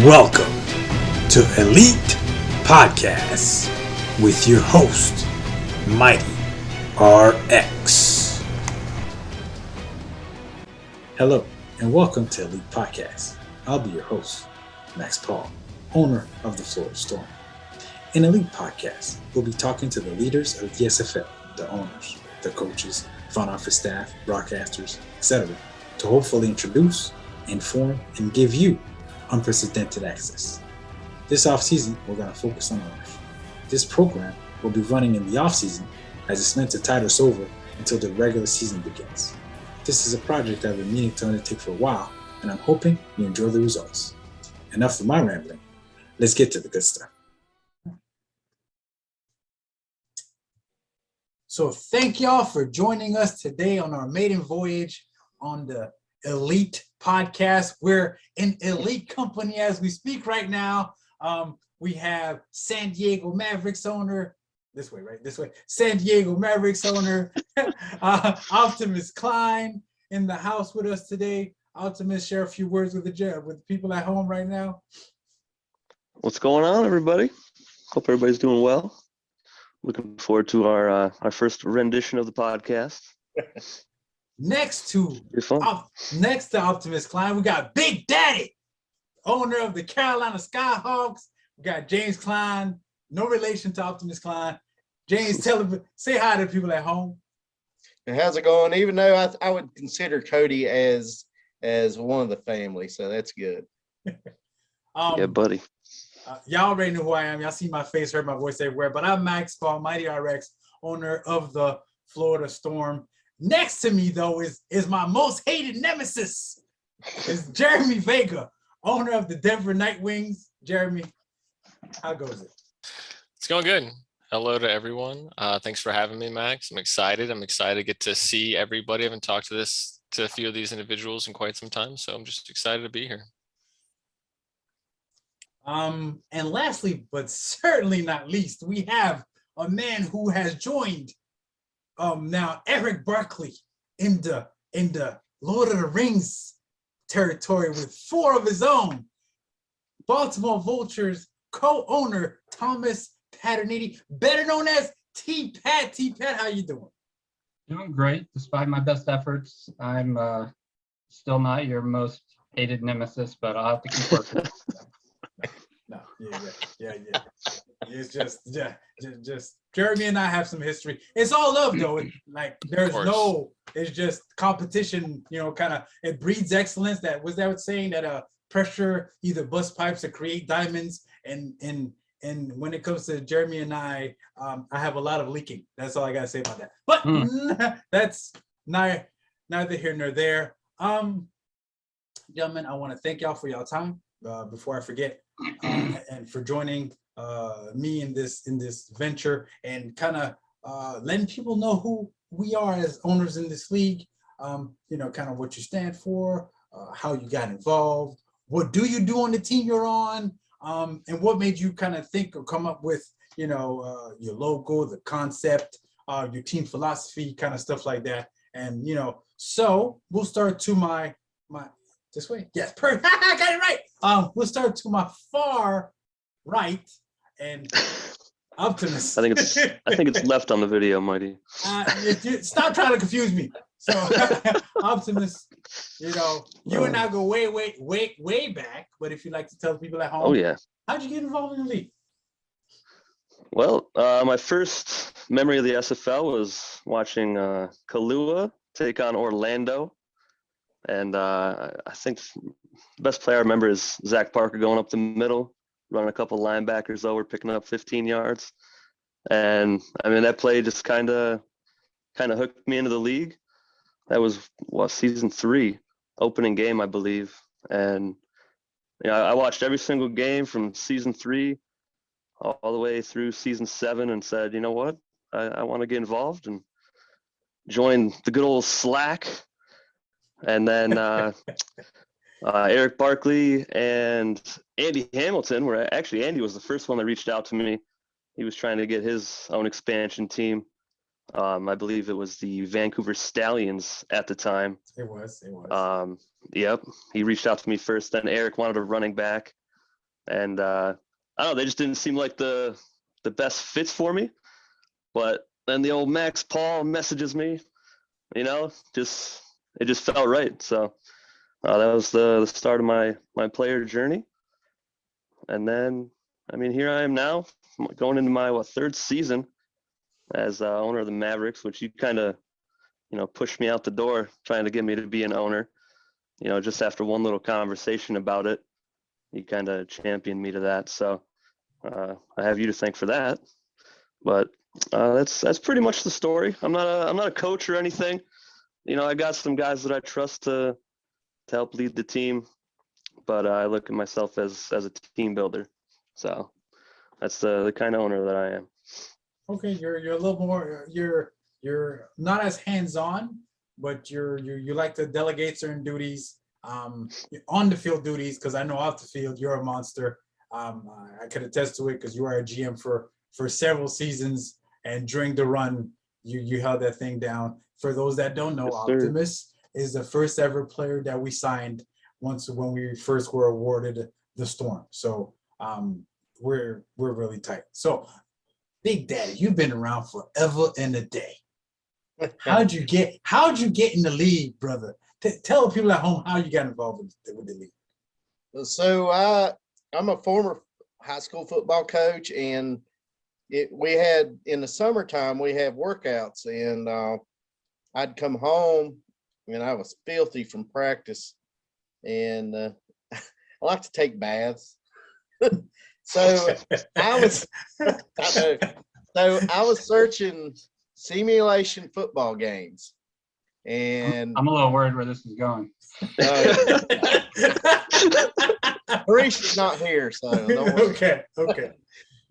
Welcome to Elite Podcasts with your host, Mighty RX. Hello, and welcome to Elite Podcasts. I'll be your host, Max Paul, owner of the Florida Storm. In Elite Podcasts, we'll be talking to the leaders of the SFL, the owners, the coaches, front office staff, broadcasters, etc., to hopefully introduce, inform, and give you unprecedented access. This off-season, we're going to focus on owners. This program will be running in the off-season as it's meant to tide us over until the regular season begins. This is a project I've been meaning to undertake for a while, and I'm hoping you enjoy the results. Enough of my rambling. Let's get to the good stuff. So thank y'all for joining us today on our maiden voyage on the Elite Podcast. We're in elite company as we speak right now. We have San Diego Mavericks owner, this way, right? This way. San Diego Mavericks owner, Optimus Cline in the house with us today. Optimus, share a few words with the people at home right now. What's going on, everybody? Hope everybody's doing well. Looking forward to our first rendition of the podcast. Next to Optimus Cline, we got Big Daddy, owner of the Carolina Skyhawks. We got James Cline, no relation to Optimus Cline. James, say hi to people at home. And how's it going? Even though I would consider Cody as one of the family, so that's good. Yeah, buddy. Y'all already know who I am. Y'all see my face, heard my voice everywhere. But I'm Max Paul, Mighty RX, owner of the Florida Storm. Next to me, though, is my most hated nemesis. Is Jeremy Vega, owner of the Denver Nightwings. Jeremy, how goes it? It's going good. Hello to everyone. Thanks for having me, Max. I'm excited to get to see everybody. I haven't talked to a few of these individuals in quite some time, so I'm just excited to be here. And lastly, but certainly not least, we have a man who has joined now Eric Barkley in the Lord of the Rings territory with 4 of his own. Baltimore Vultures co-owner Thomas Paterniti, better known as T-Pat. T-Pat, how you doing? Doing great. Despite my best efforts, I'm still not your most hated nemesis, but I'll have to keep working. No, yeah. It's just Jeremy and I have some history. It's all love though. It's just competition, kind of, it breeds excellence. That was saying that pressure either bust pipes or create diamonds. And when it comes to Jeremy and I have a lot of leaking. That's all I gotta say about that. But that's neither here nor there. Gentlemen, I want to thank y'all for y'all time. Before I forget, and for joining me in this venture and kind of letting people know who we are as owners in this league, kind of what you stand for, how you got involved, what do you do on the team you're on, and what made you kind of think or come up with, your logo, the concept, your team philosophy, kind of stuff like that. And, so we'll start to my this way. Yes, perfect. I got it right. We'll start to my far right and Optimus. I think it's left on the video, Mighty. Stop trying to confuse me. So Optimus, you and I go way back. But if you'd like to tell people at home, oh yeah, how'd you get involved in the league? Well, my first memory of the SFL was watching Kahlua take on Orlando. And I think the best player I remember is Zach Parker going up the middle, running a couple linebackers over, picking up 15 yards. And I mean, that play just kind of hooked me into the league. That was season 3, opening game, I believe. And I watched every single game from season 3 all the way through season 7 and said, you know what, I want to get involved and join the good old Slack. And then Eric Barkley and Andy Hamilton, where actually Andy was the first one that reached out to me. He was trying to get his own expansion team. I believe it was the Vancouver Stallions at the time. It was. Yep. He reached out to me first. Then Eric wanted a running back. And I don't know, they just didn't seem like the best fits for me. But then the old Max Paul messages me, it just felt right. So that was the start of my player journey. And then, here I am now, going into my third season as owner of the Mavericks, which you kind of, pushed me out the door trying to get me to be an owner. Just after one little conversation about it, you kind of championed me to that. So I have you to thank for that. But that's pretty much the story. I'm not a coach or anything. I got some guys that I trust to help lead the team, but I look at myself as a team builder. So that's the kind of owner that I am. Okay, you're a little more, you're not as hands-on, but you like to delegate certain duties, on the field duties, because I know off the field you're a monster. I could attest to it because you are a GM for several seasons, and during the run you held that thing down. For those that don't know, Yes, sir. Optimus is the first ever player that we signed when we first were awarded the Storm. So we're really tight. So Big Daddy, you've been around forever and a day. How'd you get in the league, brother? Tell the people at home how you got involved with the league. So I'm a former high school football coach, and we had in the summertime we have workouts, and I'd come home and I was filthy from practice, and I like to take baths. So I was searching simulation football games, and I'm a little worried where this is going. Harish is not here, so don't worry. Okay.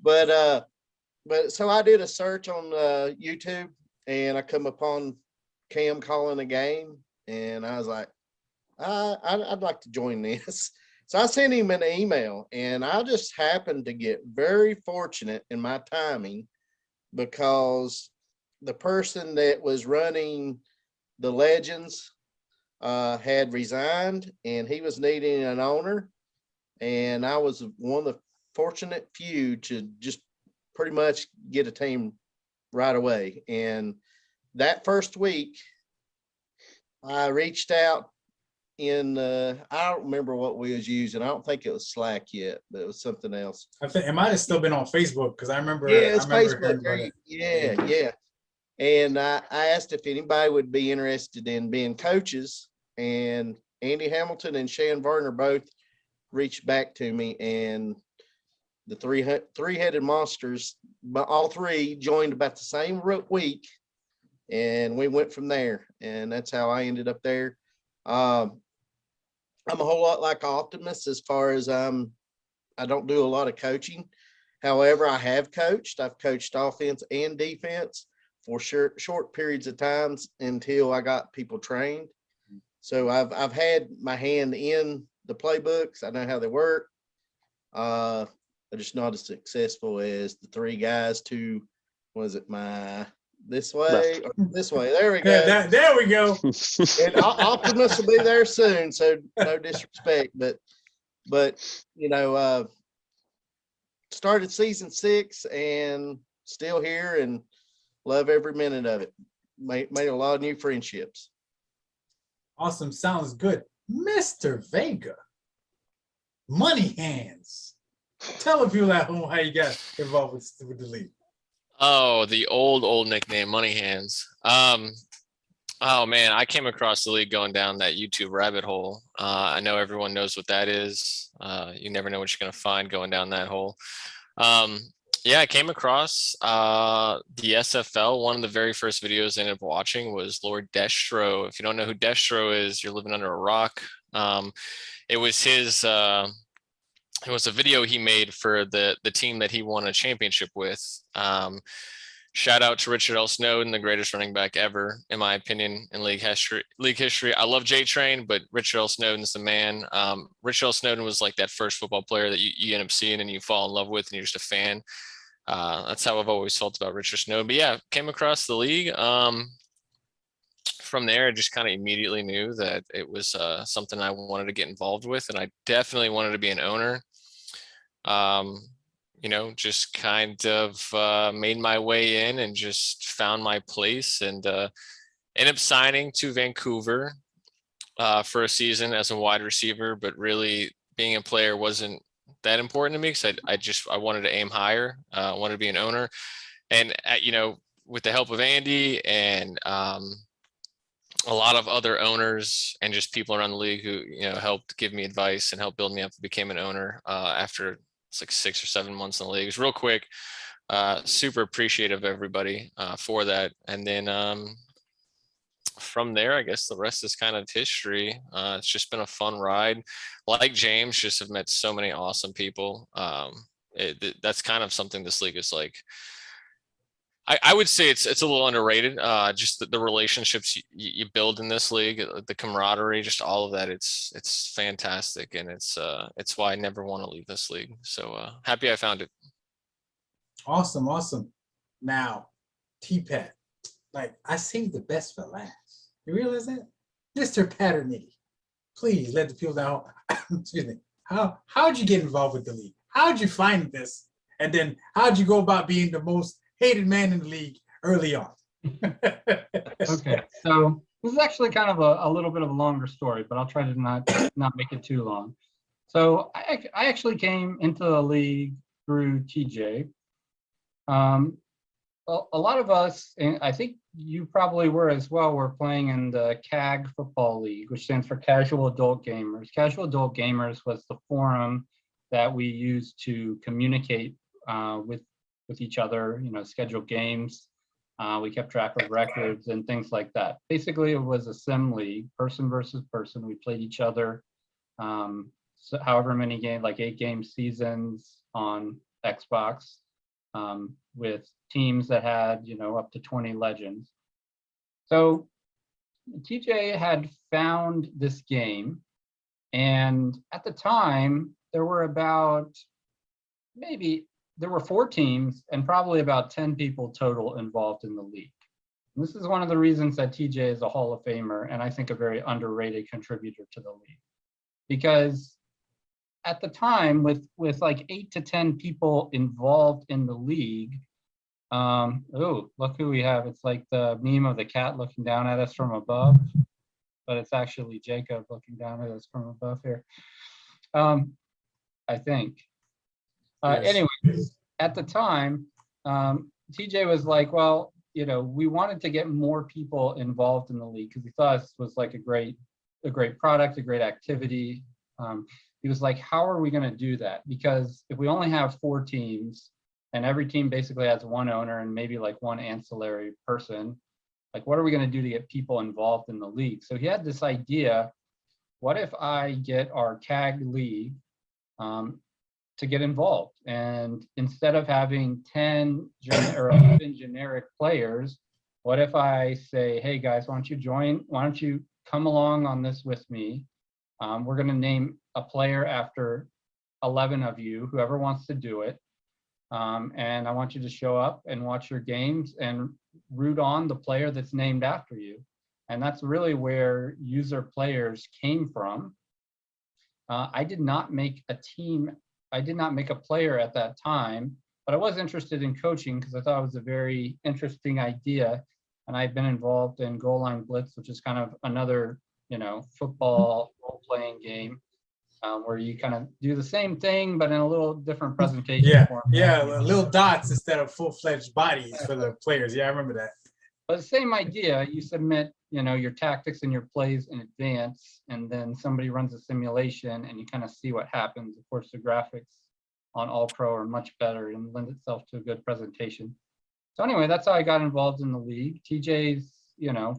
But so I did a search on YouTube, and I come upon Cam calling a game, and I was like, I'd like to join this. So I sent him an email, and I just happened to get very fortunate in my timing, because the person that was running the Legends had resigned, and he was needing an owner. And I was one of the fortunate few to just pretty much get a team right away. And that first week, I reached out I don't remember what we was using. I don't think it was Slack yet, but it was something else. I think it might have still been on Facebook, because I remember. Yeah, it's I remember Facebook. Yeah. And I asked if anybody would be interested in being coaches, and Andy Hamilton and Shan Varner both reached back to me, and the three-headed monsters, but all three joined about the same week, and we went from there, and that's how I ended up there. I'm a whole lot like Optimus as far as I don't do a lot of coaching. However, I have coached. I've coached offense and defense for short periods of times until I got people trained. So I've had my hand in the playbooks. I know how they work. I'm just not as successful as the three guys to, this way or this way. There we go. There we go. And Optimus will be there soon, so no disrespect, but started season 6 and still here and love every minute of it. Made a lot of new friendships. Awesome. Sounds good. Mr. Vega, Money Hands. Tell the people at home how you got involved with the league. Oh, the old nickname, Money Hands. Oh man, I came across the league going down that YouTube rabbit hole. I know everyone knows what that is. You never know what you're gonna find going down that hole. Yeah, I came across the SFL. One of the very first videos I ended up watching was Lord Destro. If you don't know who Destro is, you're living under a rock. It was his. It was a video he made for the team that he won a championship with. Shout out to Richard L. Snowden, the greatest running back ever, in my opinion, in league history. I love J-Train, but Richard L. Snowden's the man. Richard L. Snowden was like that first football player that you end up seeing and you fall in love with and you're just a fan. That's how I've always felt about Richard Snowden. But yeah, came across the league. From there, I just kind of immediately knew that it was something I wanted to get involved with, and I definitely wanted to be an owner. Just kind of made my way in and just found my place, and ended up signing to Vancouver for a season as a wide receiver, but really being a player wasn't that important to me because I wanted to aim higher. I wanted to be an owner, and with the help of Andy and a lot of other owners and just people around the league who helped give me advice and helped build me up, I became an owner after it's like 6 or 7 months in the league. It was real quick. Super appreciative of everybody for that, and then from there, I guess the rest is kind of history. It's just been a fun ride. Like James, just have met so many awesome people. That's kind of something this league is like. I would say it's a little underrated. Just the relationships you build in this league, the camaraderie, just all of that. It's fantastic, and it's why I never want to leave this league. So happy I found it. Awesome. Now, T-Pat, like I saved the best for last. You realize that? Mr. Paterniti, please let the people know, excuse me, how'd you get involved with the league? How'd you find this? And then how'd you go about being the most hated man in the league early on? Okay, so this is actually kind of a little bit of a longer story, but I'll try to not make it too long. So I actually came into the league through TJ. A lot of us, and I think you probably were as well, were playing in the CAG Football League, which stands for Casual Adult Gamers. Casual Adult Gamers was the forum that we used to communicate with each other, schedule games. We kept track of records and things like that. Basically, it was a sim league, person versus person. We played each other, so however many games, like 8-game seasons on Xbox, with teams that had, up to 20 legends. So TJ had found this game, and at the time, there were 4 teams and probably about 10 people total involved in the league. And this is one of the reasons that TJ is a Hall of Famer, and I think a very underrated contributor to the league. Because at the time, with like 8 to 10 people involved in the league, oh, look who we have. It's like the meme of the cat looking down at us from above, but it's actually Jacob looking down at us from above here, I think. Yes. Anyway, at the time, TJ was like, well, we wanted to get more people involved in the league because we thought this was like a great product, a great activity. He was like, how are we going to do that? Because if we only have 4 teams and every team basically has one owner and maybe like one ancillary person, like what are we going to do to get people involved in the league? So he had this idea, what if I get our CAG league to get involved? And instead of having 10 or 11 generic players, what if I say, hey guys, why don't you join? Why don't you come along on this with me? We're going to name a player after 11 of you, whoever wants to do it. And I want you to show up and watch your games and root on the player that's named after you. And that's really where user players came from. I did not make a team. I did not make a player at that time, but I was interested in coaching because I thought it was a very interesting idea. And I've been involved in Goal Line Blitz, which is kind of another, football role-playing game where you kind of do the same thing, but in a little different presentation form. Yeah, little dots instead of full-fledged bodies for the players. Yeah, I remember that. But the same idea, you submit, your tactics and your plays in advance, and then somebody runs a simulation and you kind of see what happens. Of course, the graphics on All Pro are much better and lend itself to a good presentation. So anyway, that's how I got involved in the league. TJ's,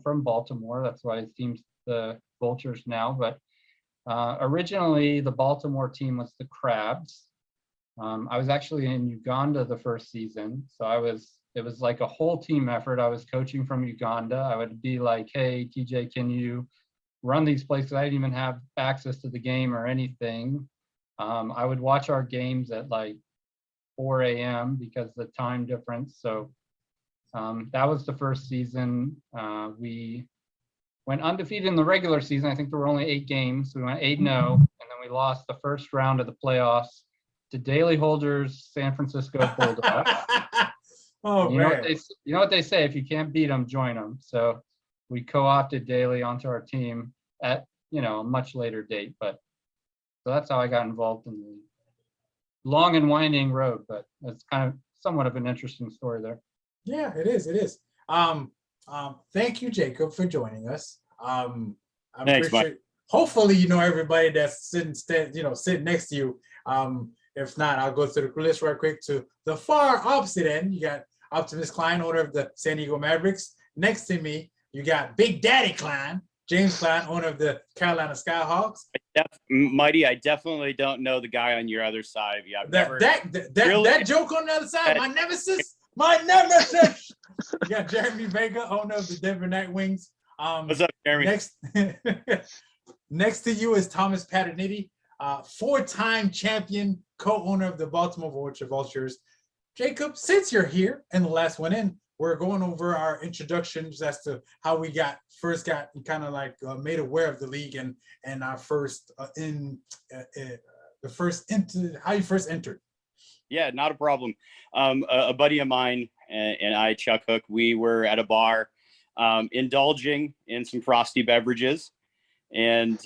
from Baltimore. That's why his team's the Vultures now. But originally, the Baltimore team was the Crabs. I was actually in Uganda the first season. So it was like a whole team effort. I was coaching from Uganda. I would be like, hey, TJ, can you run these plays? I didn't even have access to the game or anything. I would watch our games at like 4 a.m. because of the time difference. So that was the first season. We went undefeated in the regular season. I think there were only 8 games. We went 8-0, and then we lost the first round of the playoffs the daily holders, San Francisco Bulldogs. Oh, You know man. you know what they say, if you can't beat them, join them. So we co-opted Daly onto our team at, you know, a much later date, but so that's how I got involved in the long and winding road, but that's kind of somewhat of an interesting story there. Yeah, it is. It is. Thank you, Jacob, for joining us. I'm Thanks, pretty sure, hopefully, you know everybody that's sitting next to you. If not, I'll go through the list right quick. To the far opposite end, you got Optimus Cline, owner of the San Diego Mavericks. Next to me, you got Big Daddy Cline, James Cline, owner of the Carolina Skyhawks. Mighty, I definitely don't know the guy on your other side. Yeah, That joke on the other side, my nemesis. You got Jeremy Vega, owner of the Denver Nightwings. What's up, Jeremy? Next to you is Thomas Paterniti, four-time champion, co-owner of the Baltimore Vultures. Jacob, since you're here and the last one in, we're going over our introductions as to how we first got kind of like made aware of the league and our first how you first entered. Yeah, not a problem. A buddy of mine and I, Chuck Hook, we were at a bar indulging in some frosty beverages, and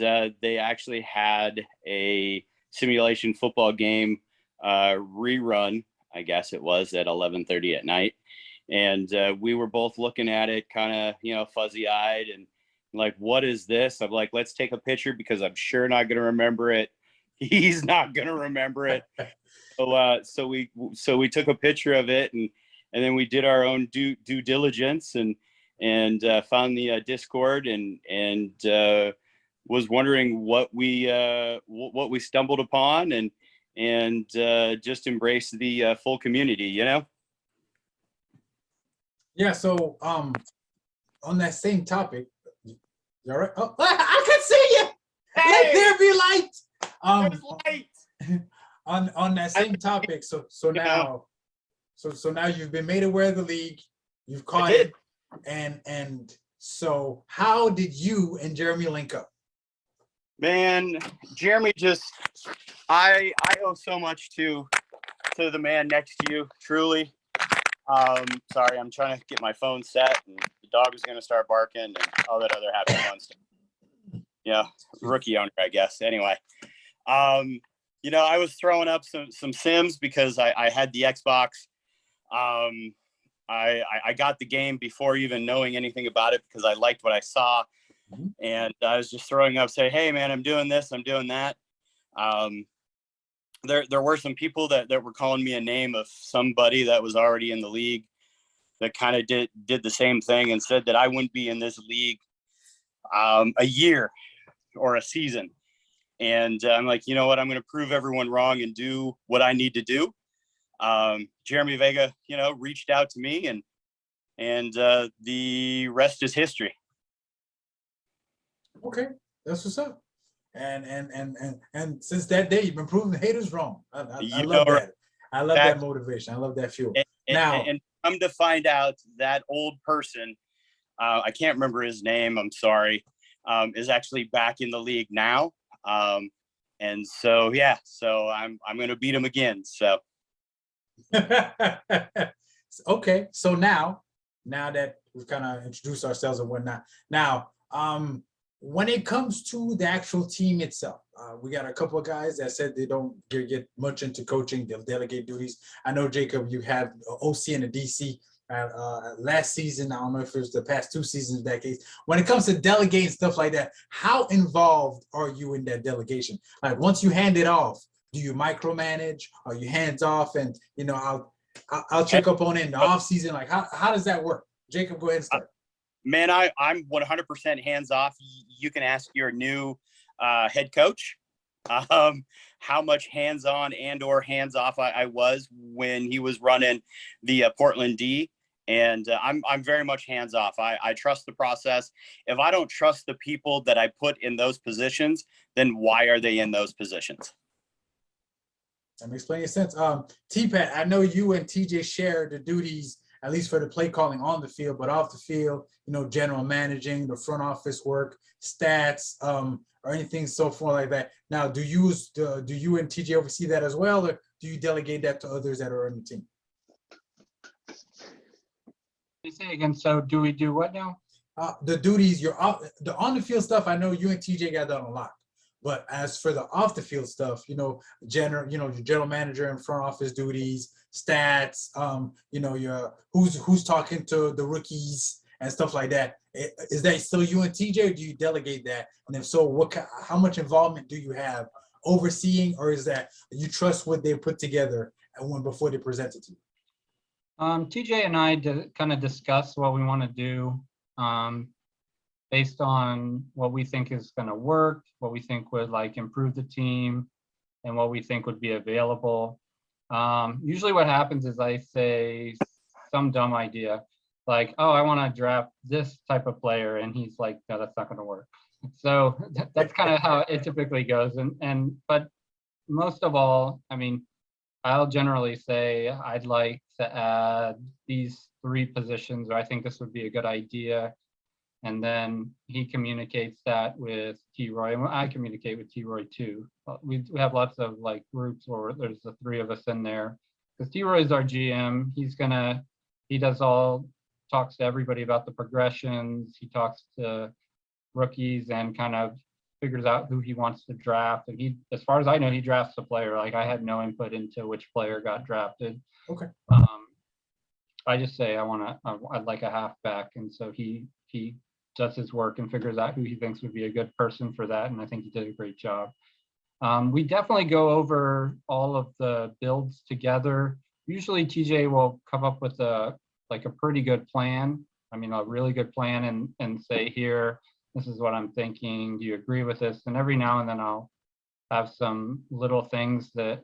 they actually had a simulation football game rerun, I guess it was, at 11:30 at night. And we were both looking at it kind of, you know, fuzzy-eyed and like, what is this? I'm like, let's take a picture because I'm sure not going to remember it. He's not going to remember it. So we took a picture of it and then we did our own due diligence and found the Discord and was wondering what we stumbled upon and just embrace the full community, you know? Yeah. So on that same topic, you all right? Oh, I can see you. Let there be light. Light. On that same topic, so now you've been made aware of the league, you've caught it, and so how did you and Jeremy link up? Man, Jeremy, I owe so much to the man next to you, truly. Sorry, I'm trying to get my phone set and the dog is gonna start barking and all that other happy fun stuff. Yeah, rookie owner, I guess. Anyway. You know, I was throwing up some Sims because I had the Xbox. I got the game before even knowing anything about it because I liked what I saw. Mm-hmm. And I was just throwing up, say, hey, man, I'm doing this, I'm doing that. There were some people that were calling me a name of somebody that was already in the league that kind of did the same thing and said that I wouldn't be in this league a year or a season. And I'm like, you know what? I'm going to prove everyone wrong and do what I need to do. Jeremy Vega, you know, reached out to me and the rest is history. Okay, that's what's up. And since that day, you've been proving the haters wrong. I love that. I love that motivation. I love that fuel. And come to find out that old person, I can't remember his name, I'm sorry, is actually back in the league now. And so, yeah, so I'm going to beat him again. So. Okay. So now that we've kind of introduced ourselves and whatnot, now, when it comes to the actual team itself, we got a couple of guys that said they don't get much into coaching. They'll delegate duties. I know, Jacob, you have OC and a DC last season. I don't know if it was the past 2 seasons in that case. When it comes to delegating stuff like that, how involved are you in that delegation? Like once you hand it off, do you micromanage? Are you hands off? And you know, I'll check up on it in the off season. Like how does that work? Jacob, go ahead and start. Man, I'm 100% hands off. You can ask your new head coach how much hands on and or hands off I was when he was running the Portland D. And I'm very much hands off. I trust the process. If I don't trust the people that I put in those positions, then why are they in those positions? That makes plenty of sense. T-Pat, I know you and TJ share the duties, at least for the play calling on the field, but off the field, you know, general managing, the front office work, stats, or anything so forth like that. Now, do you and TJ oversee that as well, or do do you delegate that to others that are on the team? You say again, so do we do what now? The duties, the on the field stuff, I know you and TJ got done a lot. But as for the off the field stuff, your general manager and front office duties, stats, your who's talking to the rookies and stuff like that. Is that still you and TJ, or do you delegate that? And if so, how much involvement do you have overseeing, or is that you trust what they put together and before they present it to you? TJ and I kind of discuss what we want to do based on what we think is going to work, what we think would improve the team, and what we think would be available. Usually what happens is I say some dumb idea like, oh, I want to draft this type of player, and he's like, no, that's not going to work. So that's kind of how it typically goes. But most of all, I mean, I'll generally say I'd like to add these 3 positions, or I think this would be a good idea. And then he communicates that with T-Roy, and I communicate with T-Roy too. We have lots of groups where there's the 3 of us in there. Because T-Roy is our GM. He talks to everybody about the progressions. He talks to rookies and kind of figures out who he wants to draft. And as far as I know, he drafts the player. I had no input into which player got drafted. Okay. I just say I'd like a halfback, and so he does his work and figures out who he thinks would be a good person for that. And I think he did a great job. We definitely go over all of the builds together. Usually TJ will come up with a pretty good plan. I mean, a really good plan and say, here, this is what I'm thinking. Do you agree with this? And every now and then I'll have some little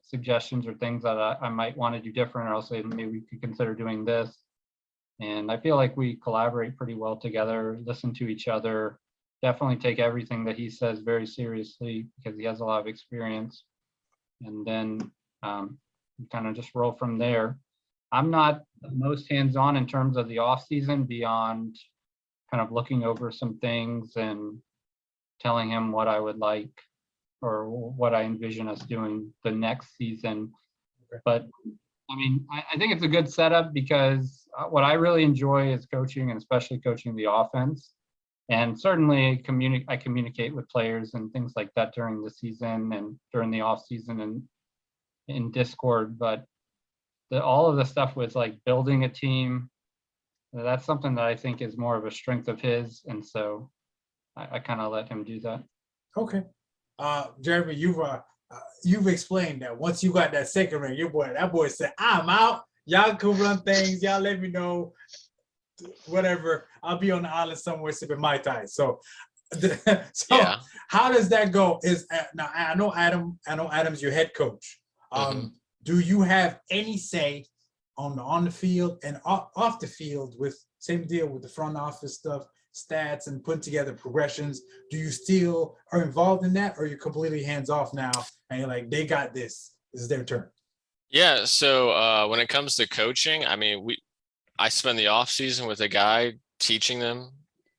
suggestions or things that I might want to do different, or I'll say, maybe we could consider doing this. And I feel like we collaborate pretty well together, listen to each other, definitely take everything that he says very seriously because he has a lot of experience. And then we kind of just roll from there. I'm not the most hands-on in terms of the off season beyond kind of looking over some things and telling him what I would like or what I envision us doing the next season. Okay. But I mean, I think it's a good setup because what I really enjoy is coaching, and especially coaching the offense. And certainly I communicate with players and things like that during the season and during the off season and in Discord. But all of the stuff with building a team, that's something that I think is more of a strength of his. And so I kind of let him do that. Okay. Jeremy, you've explained that once you got that second ring, that boy said, I'm out. Y'all can run things. Y'all let me know. Whatever. I'll be on the island somewhere sipping Mai Tai. So Yeah. How does that go? Now I know Adam's your head coach. Do you have any say on the field and off the field with same deal with the front office stuff, stats and putting together progressions? Do you still are involved in that, or are you completely hands off now and you're like, they got this is their turn? Yeah. So when it comes to coaching, I mean, I spend the off season with a guy teaching them,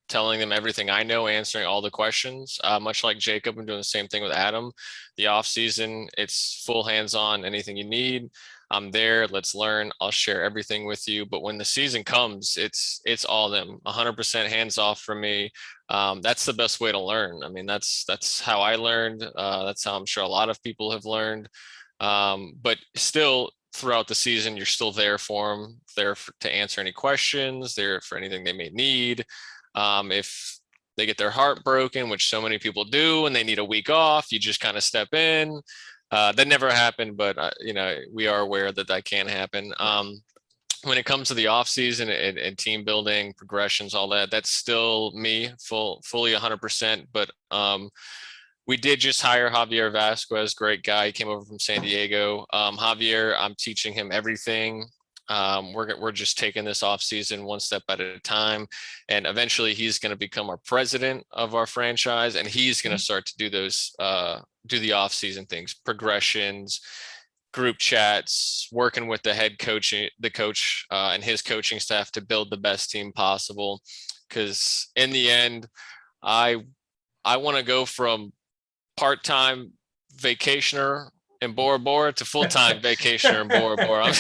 telling them everything I know, answering all the questions. Much like Jacob, I'm doing the same thing with Adam. The off season, it's full hands-on. Anything you need, I'm there. Let's learn. I'll share everything with you. But when the season comes, it's all them. 100% hands off from me. That's the best way to learn. I mean, that's how I learned. That's how I'm sure a lot of people have learned. But still, throughout the season, you're still there for them, to answer any questions, there for anything they may need. If they get their heart broken, which so many people do, and they need a week off, you just kind of step in. That never happened, but we are aware that can happen. When it comes to the off season and team building, progressions, all that, that's still me, fully 100%. But we did just hire Javier Vasquez, great guy. He came over from San Diego. Javier, I'm teaching him everything. We're just taking this off season one step at a time, and eventually he's going to become our president of our franchise, and he's going to start to do those, do the off season things, progressions, group chats, working with the coach and his coaching staff to build the best team possible. Because in the end, I want to go from part-time vacationer in Bora Bora to full-time vacationer in Bora Bora.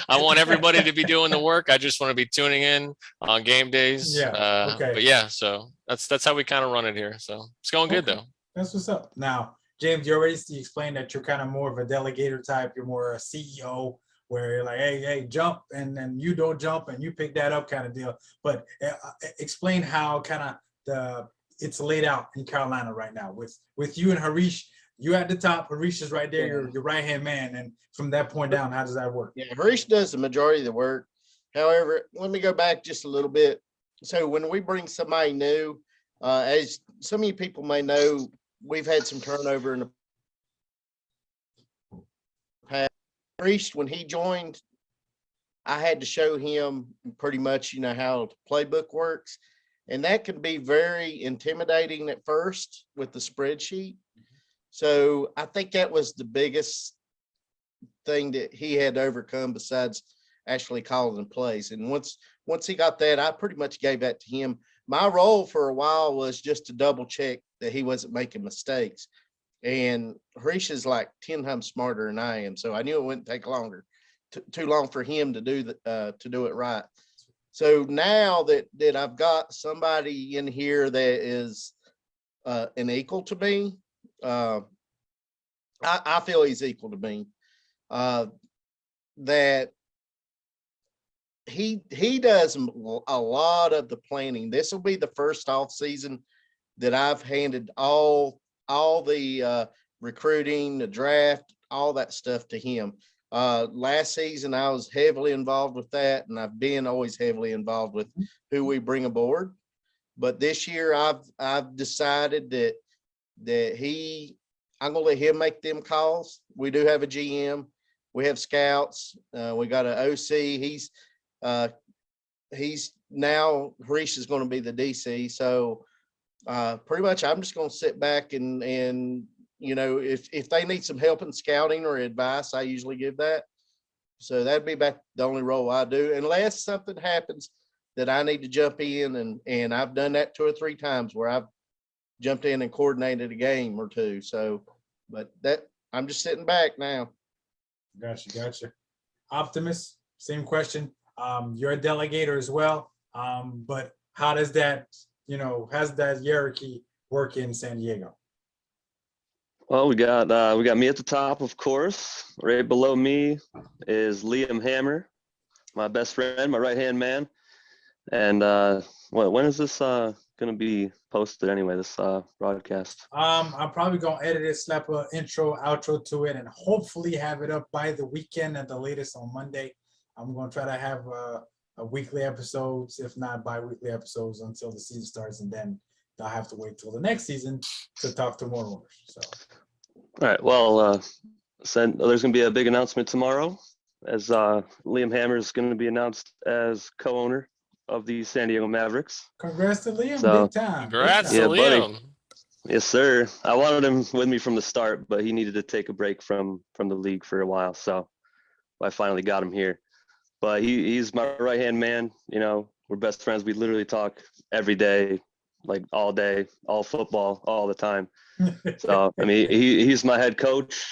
I want everybody to be doing the work. I just want to be tuning in on game days. Yeah, okay. But yeah, so that's how we kind of run it here. So it's going good though. That's what's up. Now, James, you already explained that you're kind of more of a delegator type. You're more a CEO where you're like, hey, jump, and then you don't jump and you pick that up kind of deal. But explain how kind of it's laid out in Carolina right now with you and Harish. You at the top, Harish is right there, your right-hand man. And from that point down, how does that work? Yeah, Harish does the majority of the work. However, let me go back just a little bit. So when we bring somebody new, as some of you people may know, we've had some turnover in the past. Harish, when he joined, I had to show him pretty much, how the playbook works. And that can be very intimidating at first with the spreadsheet. So I think that was the biggest thing that he had to overcome besides actually calling plays. And once he got that, I pretty much gave that to him. My role for a while was just to double check that he wasn't making mistakes. And Harish is like 10 times smarter than I am. So I knew it wouldn't take too long for him to do it right. So now that I've got somebody in here that is an equal to me, I feel he's equal to me. That he does a lot of the planning. This will be the first off season that I've handed all the recruiting, the draft, all that stuff to him. Last season I was heavily involved with that, and I've been always heavily involved with who we bring aboard. But this year I've decided that I'm gonna let him make them calls. We do have a GM, we have scouts, we got an OC. He's now Harish is going to be the DC. So pretty much I'm just going to sit back and if they need some help in scouting or advice, I usually give that. So that'd be about the only role I do, unless something happens that I need to jump in, and I've done that 2 or 3 times where I've jumped in and coordinated a game or two. So, but that I'm just sitting back now. Gotcha. Optimus, same question. You're a delegator as well. But how does that, how's that hierarchy work in San Diego? Well, we got me at the top, of course. Right below me is Liam Hammer, my best friend, my right-hand man. And when is this going to be posted anyway, this broadcast? I'm probably going to edit it, slap an intro, outro to it, and hopefully have it up by the weekend at the latest on Monday. I'm going to try to have a weekly episodes, if not bi-weekly episodes, until the season starts, and then I'll have to wait till the next season to talk to more owners. So, all right. Well, there's going to be a big announcement tomorrow, as Liam Hammer is going to be announced as co-owner of the San Diego Mavericks. Congrats to Liam, So, big time. Congrats to Liam. Buddy. Yes, sir. I wanted him with me from the start, but he needed to take a break from the league for a while, so I finally got him here. But he's my right-hand man. We're best friends. We literally talk every day, like all day, all football, all the time. So, I mean, he's my head coach,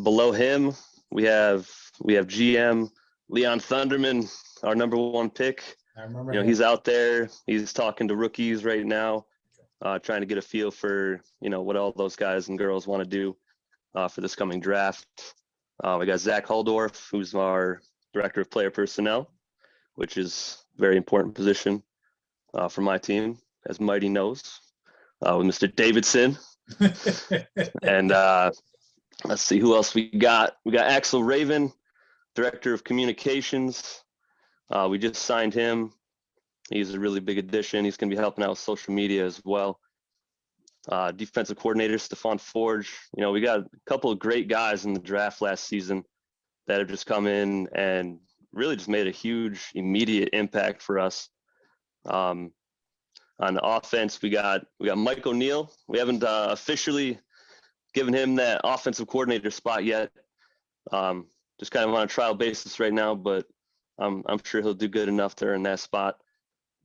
Below him, we have GM Leon Thunderman, our number 1 pick. I remember He's out there. He's talking to rookies right now, trying to get a feel for, what all those guys and girls want to do for this coming draft. We got Zach Huldorf, who's our director of player personnel, which is a very important position for my team, as Mighty knows, with Mr. Davidson. And let's see who else we got. We got Axel Raven, director of communications. We just signed him. He's a really big addition. He's going to be helping out with social media as well. Defensive coordinator Stephon Forge. We got a couple of great guys in the draft last season that have just come in and really just made a huge immediate impact for us. On the offense, we got Mike O'Neill. We haven't officially given him that offensive coordinator spot yet. Just kind of on a trial basis right now, but I'm sure he'll do good enough to earn that spot.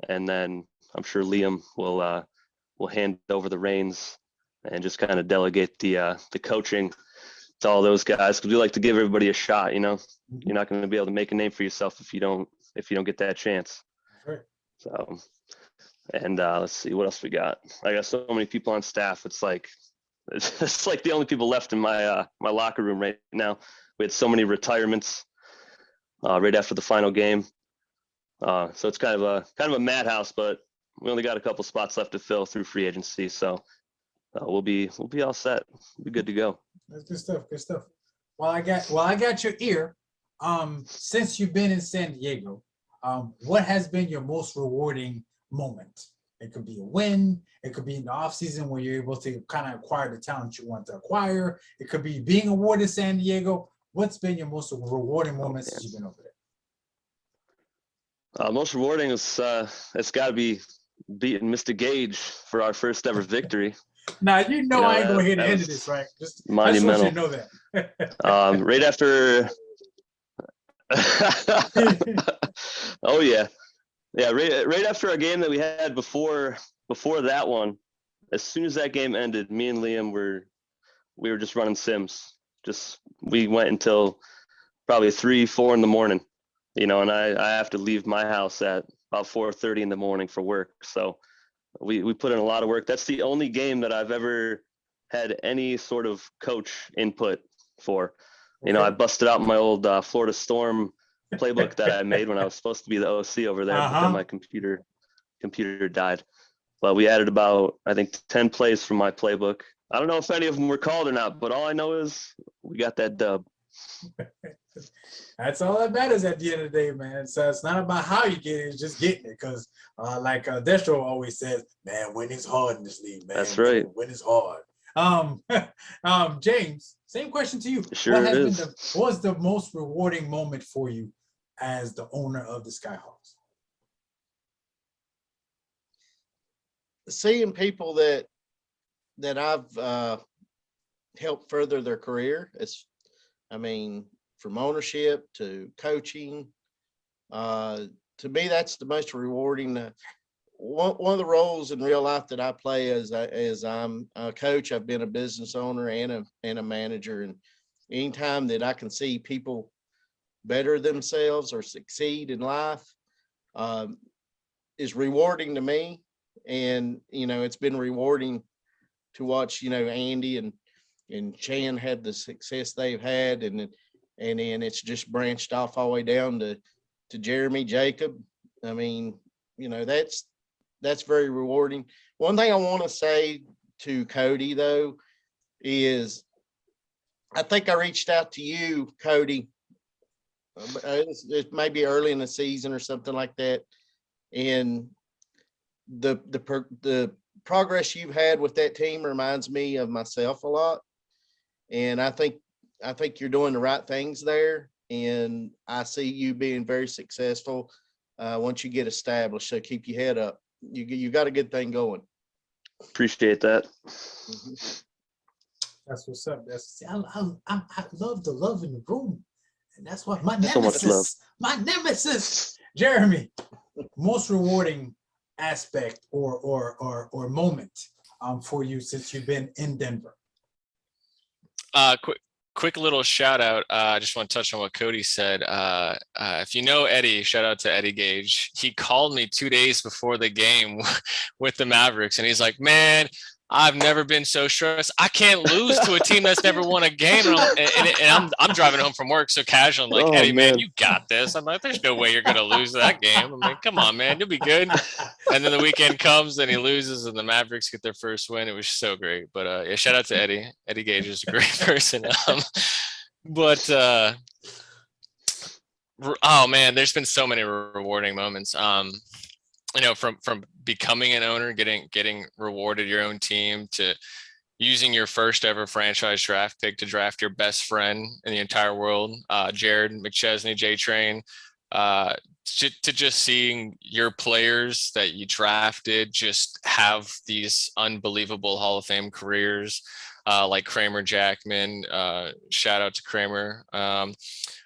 And then I'm sure Liam will hand over the reins and just kind of delegate the coaching to all those guys, because we like to give everybody a shot. You know, you're not going to be able to make a name for yourself if you don't get that chance. Right. So, and let's see what else we got. I got so many people on staff. It's like the only people left in my my locker room right now. We had so many retirements right after the final game. So it's kind of a madhouse, but we only got a couple spots left to fill through free agency. So we'll be all set. We'll be good to go. That's good stuff. Good stuff. Well, I got your ear. Since you've been in San Diego, what has been your most rewarding moment? It could be a win. It could be in the offseason when you're able to kind of acquire the talent you want to acquire. It could be being awarded San Diego. What's been your most rewarding moment since you've been over there? Most rewarding is it's got to be beating Mr. Gage for our first ever victory. Now I ain't going to end this, right? Just monumental. I just want you to know that. Right after. Oh yeah. Right after our game that we had before that one, as soon as that game ended, me and Liam we were just running sims. We went until probably 3-4 in the morning, and I have to leave my house at about 4:30 in the morning for work. So we put in a lot of work. That's the only game that I've ever had any sort of coach input for. Okay. I busted out my old Florida Storm playbook that I made when I was supposed to be the OC over there, but then my computer died. But we added about, I think, 10 plays from my playbook. I don't know if any of them were called or not, but all I know is we got that dub. That's all that matters at the end of the day, man. So it's not about how you get it, it's just getting it. Because like Destro always says, man, winning's hard in this league, man. That's right. Winning's hard. James, same question to you. Sure is. What was the most rewarding moment for you as the owner of the Skyhawks? Seeing people that I've helped further their career. From ownership to coaching, to me, that's the most rewarding. One of the roles in real life that I play is I'm a coach. I've been a business owner and a manager, and anytime that I can see people better themselves or succeed in life is rewarding to me. And it's been rewarding to watch Andy and Chan have the success they've had, and then it's just branched off all the way down to Jeremy, Jacob. That's very rewarding. One thing I want to say to Cody, though, is I think I reached out to you, Cody. It may be early in the season or something like that, and the progress you've had with that team reminds me of myself a lot, and I think you're doing the right things there, and I see you being very successful once you get established. So keep your head up. You got a good thing going. Appreciate that. Mm-hmm. That's what's up. I love the love in the room, and that's what my nemesis, Jeremy. Most rewarding aspect or moment for you since you've been in Denver. Quick little shout out. I just want to touch on what Cody said. If you know Eddie, shout out to Eddie Gage. He called me 2 days before the game with the Mavericks, and he's like, "Man, I've never been so stressed. I can't lose to a team that's never won a game." And I'm driving home from work so casual. I'm like, "Eddie, man, you got this." I'm like, "There's no way you're gonna lose that game." I'm like, "Come on, man, you'll be good." And then the weekend comes and he loses, and the Mavericks get their first win. It was so great. But yeah, shout out to Eddie. Eddie Gage is a great person. Oh man, there's been so many rewarding moments. From becoming an owner, getting rewarded your own team, to using your first ever franchise draft pick to draft your best friend in the entire world, Jared McChesney, J-Train, to just seeing your players that you drafted just have these unbelievable Hall of Fame careers, like Kramer Jackman, shout out to Kramer,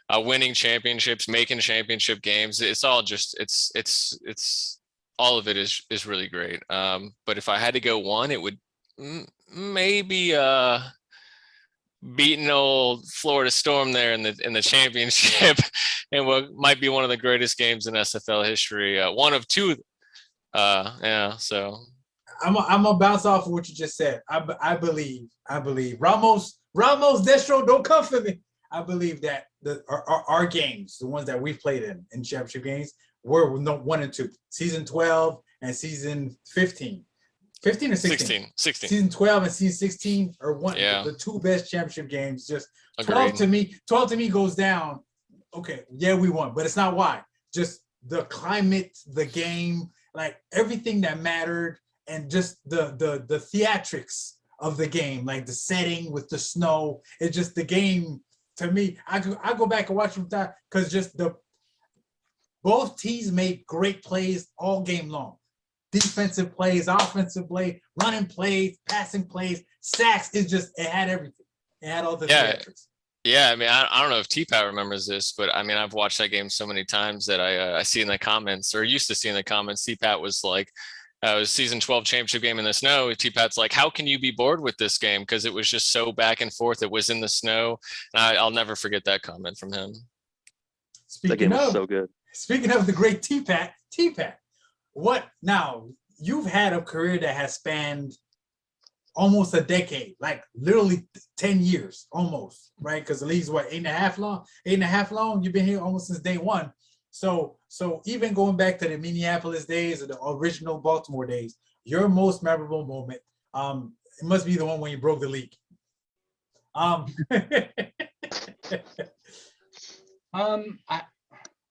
winning championships, making championship games. It's all just, it's all of it is really great. But if I had to go one, it would maybe beating old Florida Storm there in the championship, and what might be one of the greatest games in SFL history. One of two. Yeah. So I'm gonna bounce off of what you just said. I believe Ramos Destro, don't come for me. I believe that our games, the ones that we've played in championship games, were 1 and 2. Season 12 and season 15. 15 or 16? 16. Season 12 and season 16 are the two best championship games. Just 12 to me goes down. Okay, yeah, we won, but it's not why. Just the climate, the game, like everything that mattered, and just the theatrics of the game, like the setting with the snow. It's just the game to me. I go back and watch from that because just both teams made great plays all game long. Defensive plays, offensive play, running plays, passing plays, sacks. It had everything. It had all the theatrics. Yeah, I mean, I don't know if T-Pat remembers this, but I mean, I've watched that game so many times that I see in the comments, or used to see in the comments, T-Pat was like, it was season 12 championship game in the snow. T-Pat's like, how can you be bored with this game? Because it was just so back and forth. It was in the snow. And I'll never forget that comment from him. That game was so good. Speaking of the great T-Pat, what now? You've had a career that has spanned almost a decade, like literally 10 years, almost, right? Because the league's what, 8.5 long? You've been here almost since day one. So even going back to the Minneapolis days or the original Baltimore days, your most memorable moment, it must be the one when you broke the league.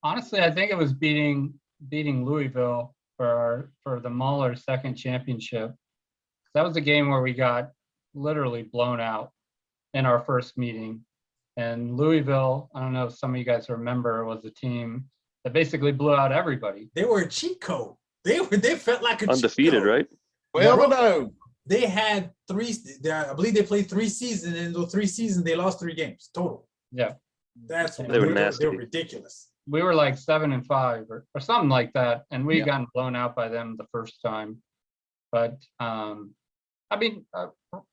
Honestly, I think it was beating Louisville for the Mahler second championship. That was a game where we got literally blown out in our first meeting. And Louisville, I don't know if some of you guys remember, was a team that basically blew out everybody. They were a cheat code. They felt like a undefeated, cheat code. right? Well, no. They had I believe they played 3 seasons, and in those 3 seasons they lost 3 games total. Yeah, They were nasty. They were ridiculous. We were like 7-5 or something like that, and we gotten blown out by them the first time. But I mean,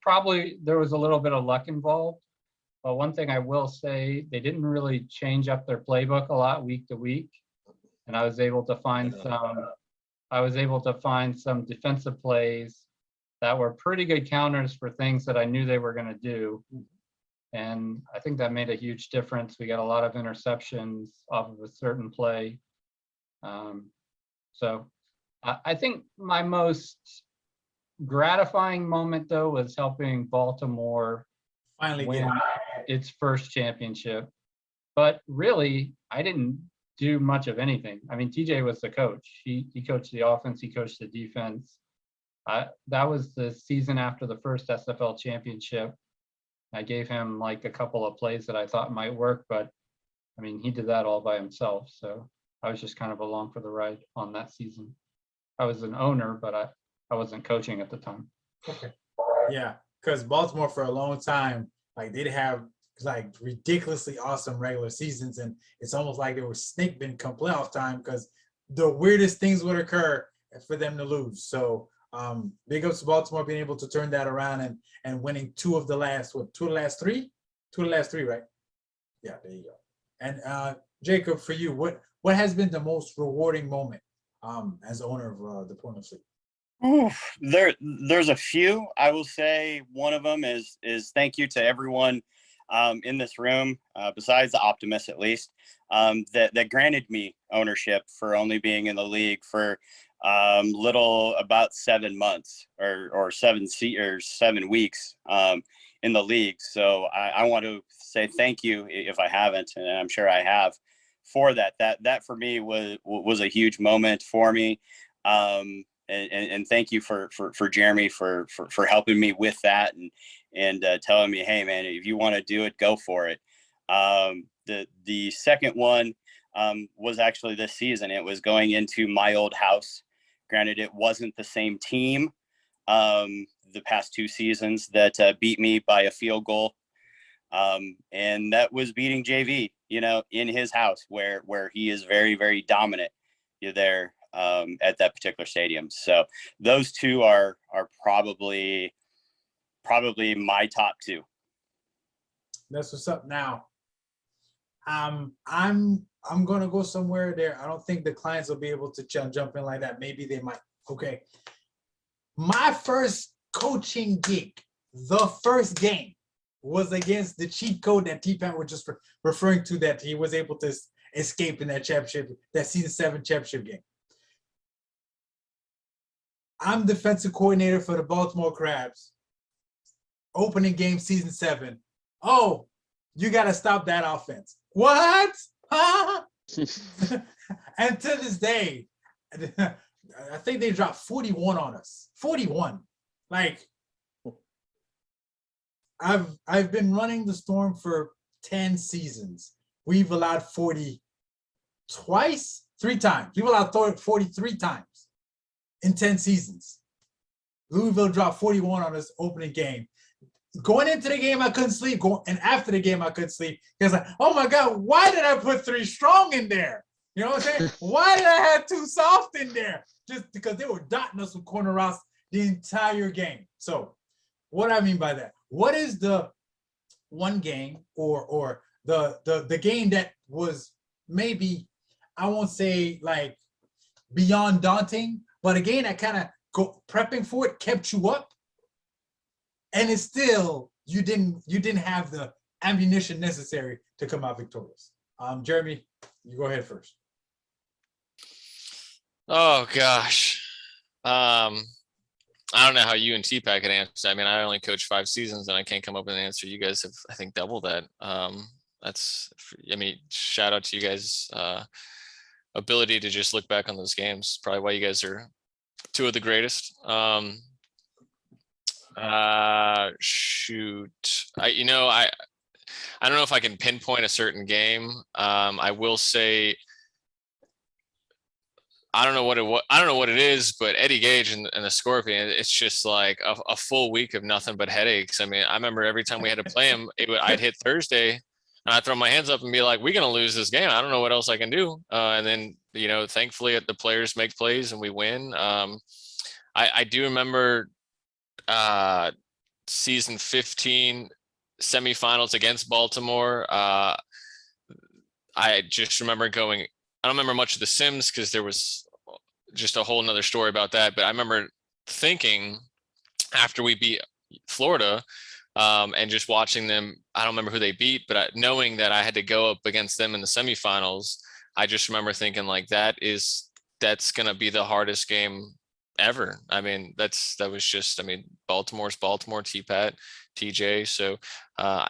probably there was a little bit of luck involved. But one thing I will say, they didn't really change up their playbook a lot week to week, and I was able to find some defensive plays that were pretty good counters for things that I knew they were going to do. And I think that made a huge difference. We got a lot of interceptions off of a certain play. So I think my most gratifying moment, though, was helping Baltimore finally win its first championship. But really, I didn't do much of anything. I mean, TJ was the coach. He coached the offense. He coached the defense. That was the season after the first SFL championship. I gave him like a couple of plays that I thought might work, but I mean, he did that all by himself. So I was just kind of along for the ride on that season. I was an owner, but I wasn't coaching at the time. Okay. Yeah, because Baltimore for a long time, like they'd have like ridiculously awesome regular seasons, and it's almost like they were snake bitten come playoff time because the weirdest things would occur for them to lose. So big ups to Baltimore being able to turn that around and winning 2 of the last 3, right? Yeah, there you go. And Jacob, for you, what has been the most rewarding moment as owner of the Portland Fleet? There's a few. I will say one of them is thank you to everyone in this room, besides the Optimus at least, that granted me ownership for only being in the league for about 7 months or 7 weeks in the league. So I want to say thank you if I haven't, and I'm sure I have, for that. That for me was a huge moment for me. And thank you for Jeremy for helping me with that and telling me, hey man, if you want to do it, go for it. The second one was actually this season. It was going into my old house. Granted, it wasn't the same team the past 2 seasons that beat me by a field goal. And that was beating JV, in his house where he is very, very dominant there at that particular stadium. So those 2 are probably probably my top two. That's what's up. Now, I'm gonna go somewhere there. I don't think the clients will be able to jump in like that. Maybe they might. Okay. My first coaching gig, the first game, was against the cheat code that T-Pat was just referring to, that he was able to escape in that championship, that season 7 championship game. I'm defensive coordinator for the Baltimore Crabs. Opening game, season 7. Oh, you got to stop that offense. What? Huh? And to this day, I think they dropped 41 on us. 41. Like, I've been running the Storm for 10 seasons. We've allowed 40 twice, 3 times. We've allowed 43 times in 10 seasons. Louisville dropped 41 on us opening game. Going into the game, I couldn't sleep. And after the game, I couldn't sleep. Because like, oh my God, why did I put 3 strong in there? You know what I'm saying? Why did I have 2 soft in there? Just because they were dotting us with corner routes the entire game. So what I mean by that, what is the one game or the game that was maybe, I won't say like beyond daunting, but a game that kind of prepping for it kept you up, and it's still you didn't have the ammunition necessary to come out victorious? Jeremy, you go ahead first. Oh gosh. I don't know how you and T-Pack can answer. I mean, I only coached 5 seasons and I can't come up with an answer. You guys have, I think, double that. That's, I mean, shout out to you guys' ability to just look back on those games. Probably why you guys are 2 of the greatest. Shoot. I don't know if I can pinpoint a certain game. I will say, I don't know what it is, but Eddie Gage and the Scorpion, it's just like a full week of nothing but headaches. I mean, I remember every time we had to play him, I'd hit Thursday and I'd throw my hands up and be like, we're going to lose this game. I don't know what else I can do. And then, thankfully the players make plays and we win. I do remember season 15 semifinals against Baltimore. I just remember going, I don't remember much of the Sims because there was just a whole nother story about that. But I remember thinking after we beat Florida and just watching them, I don't remember who they beat, but knowing that I had to go up against them in the semifinals, I just remember thinking like, that's going to be the hardest game ever. I mean, Baltimore's Baltimore, T-Pat, TJ. So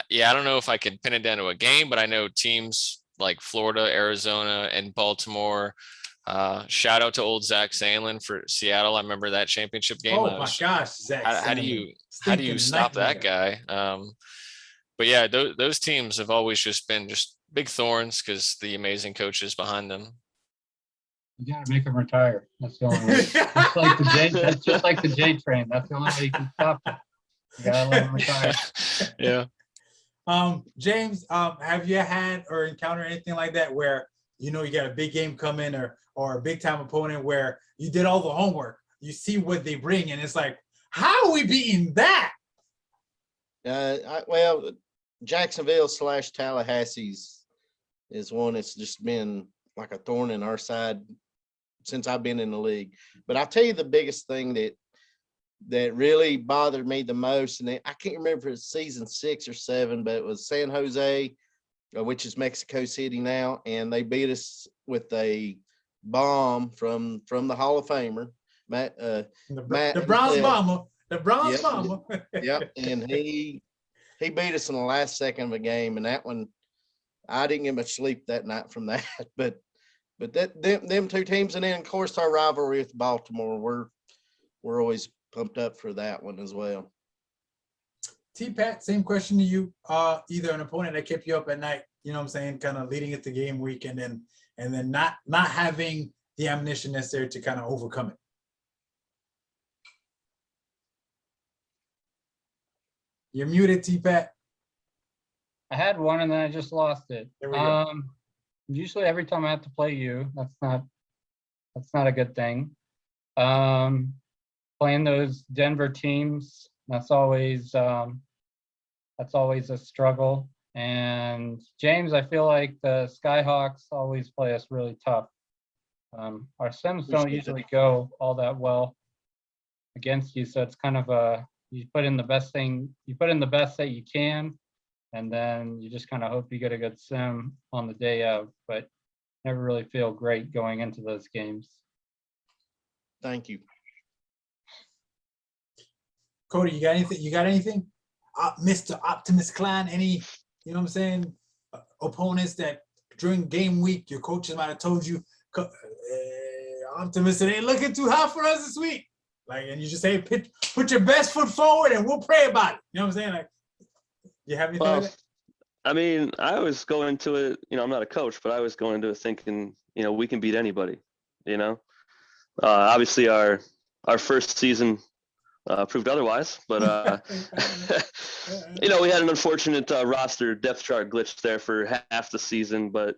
yeah, I don't know if I can pin it down to a game, but I know teams like Florida, Arizona, and Baltimore. Shout out to old Zach Sandlin for Seattle. I remember that championship game. Oh my gosh, Zach! How do you stop that guy? But yeah, those teams have always just been just big thorns because the amazing coaches behind them. You gotta make them retire. That's the only way. That's just like the J train. That's the only way you can stop it. You gotta let them retire. Yeah. James, have you had or encountered anything like that where you got a big game coming or a big time opponent where you did all the homework, you see what they bring, and it's like, how are we beating that? Well, Jacksonville / Tallahassee's is one that's just been like a thorn in our side since I've been in the league. But I'll tell you the biggest thing that really bothered me the most, and I can't remember if it's season 6 or 7, but it was San Jose, which is Mexico City now, and they beat us with a bomb from the Hall of Famer, Matt. The Bronze Bomber. The Bronze Bomber. Yep, and he beat us in the last second of a game, and that one, I didn't get much sleep that night from that. But them 2 teams, and then of course our rivalry with Baltimore, we're always pumped up for that one as well. T-Pat, same question to you. Either an opponent that kept you up at night, kind of leading it to game week, and then not having the ammunition necessary to kind of overcome it. You're muted, T-Pat. I had one and then I just lost it. There we go. Usually every time I have to play you, that's not a good thing. Playing those Denver teams That's always a struggle. And James, I feel like the Skyhawks always play us really tough. Our sims don't usually go all that well against you, so it's kind of you put in the best that you can, and then you just kind of hope you get a good sim on the day of, but never really feel great going into those games. Thank you. Cody, you got anything? Mr. Optimus Cline, any, you know what I'm saying, opponents that during game week your coaches might have told you, Optimus, it ain't looking too hot for us this week. Like, and you just say, put your best foot forward and we'll pray about it. You know what I'm saying? Like, you have anything like that? I mean, I always go into it, I'm not a coach, but I always go into it thinking, we can beat anybody, Obviously our first season proved otherwise, but we had an unfortunate roster depth chart glitch there for half the season, but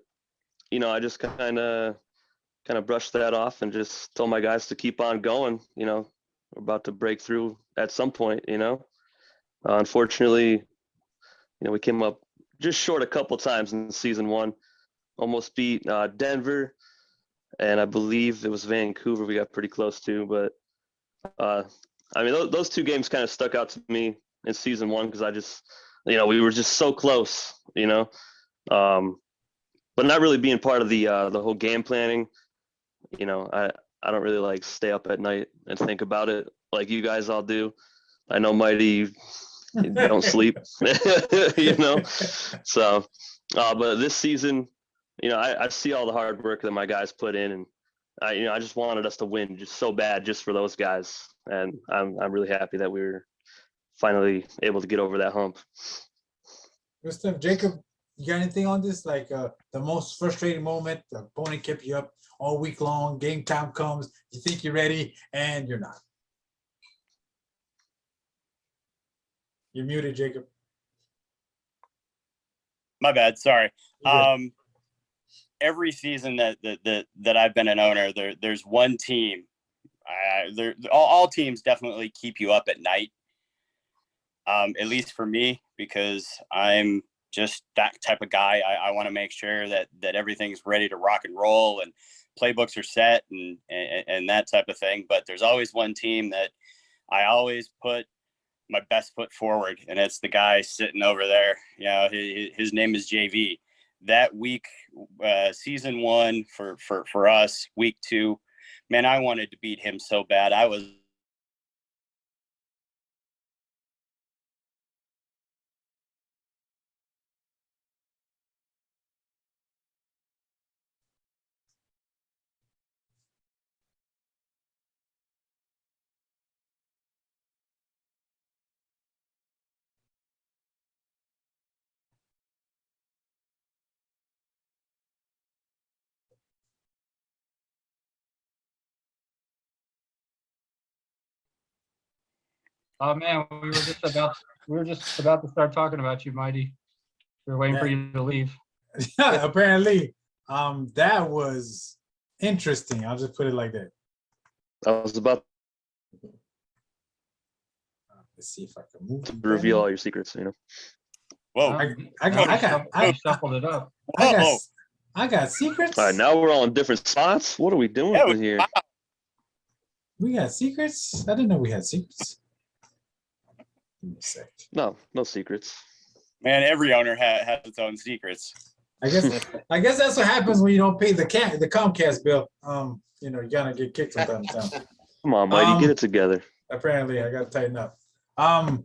I just kind of brushed that off and just told my guys to keep on going. We're about to break through at some point. Unfortunately, we came up just short a couple times in season one. Almost beat Denver, and I believe it was Vancouver we got pretty close to, but I mean, those two games kind of stuck out to me in season one because I just, we were just so close, but not really being part of the whole game planning. I don't really like stay up at night and think about it like you guys all do. I know Mighty don't sleep, So, but this season, I see all the hard work that my guys put in, and I just wanted us to win just so bad just for those guys. And I'm really happy that we were finally able to get over that hump. Good stuff. Jacob, you got anything on this? Like the most frustrating moment, the opponent kept you up all week long, game time comes, you think you're ready, and you're not. You're muted, Jacob. My bad, sorry. Every season that I've been an owner, there's one team. All teams definitely keep you up at night. At least for me, because I'm just that type of guy. I want to make sure that everything's ready to rock and roll and playbooks are set and that type of thing. But there's always one team that I always put my best foot forward, and it's the guy sitting over there. His name is JV. That week, season one for us, week 2, man, I wanted to beat him so bad. I was Oh man, we were just about to start talking about you, Mighty. We were waiting for you to leave. Apparently, that was interesting. I'll just put it like that. I was about Let's see if I can move to reveal all your secrets, Whoa! I shuffled it up. I got secrets. All right, now we're all in different spots. What are we doing here? We got secrets. I didn't know we had secrets. Give me a sec. No secrets. Man, every owner has its own secrets. I guess that's what happens when you don't pay the Comcast bill. You're gonna get kicked from time to time. Come on, Mighty, get it together. Apparently, I got to tighten up.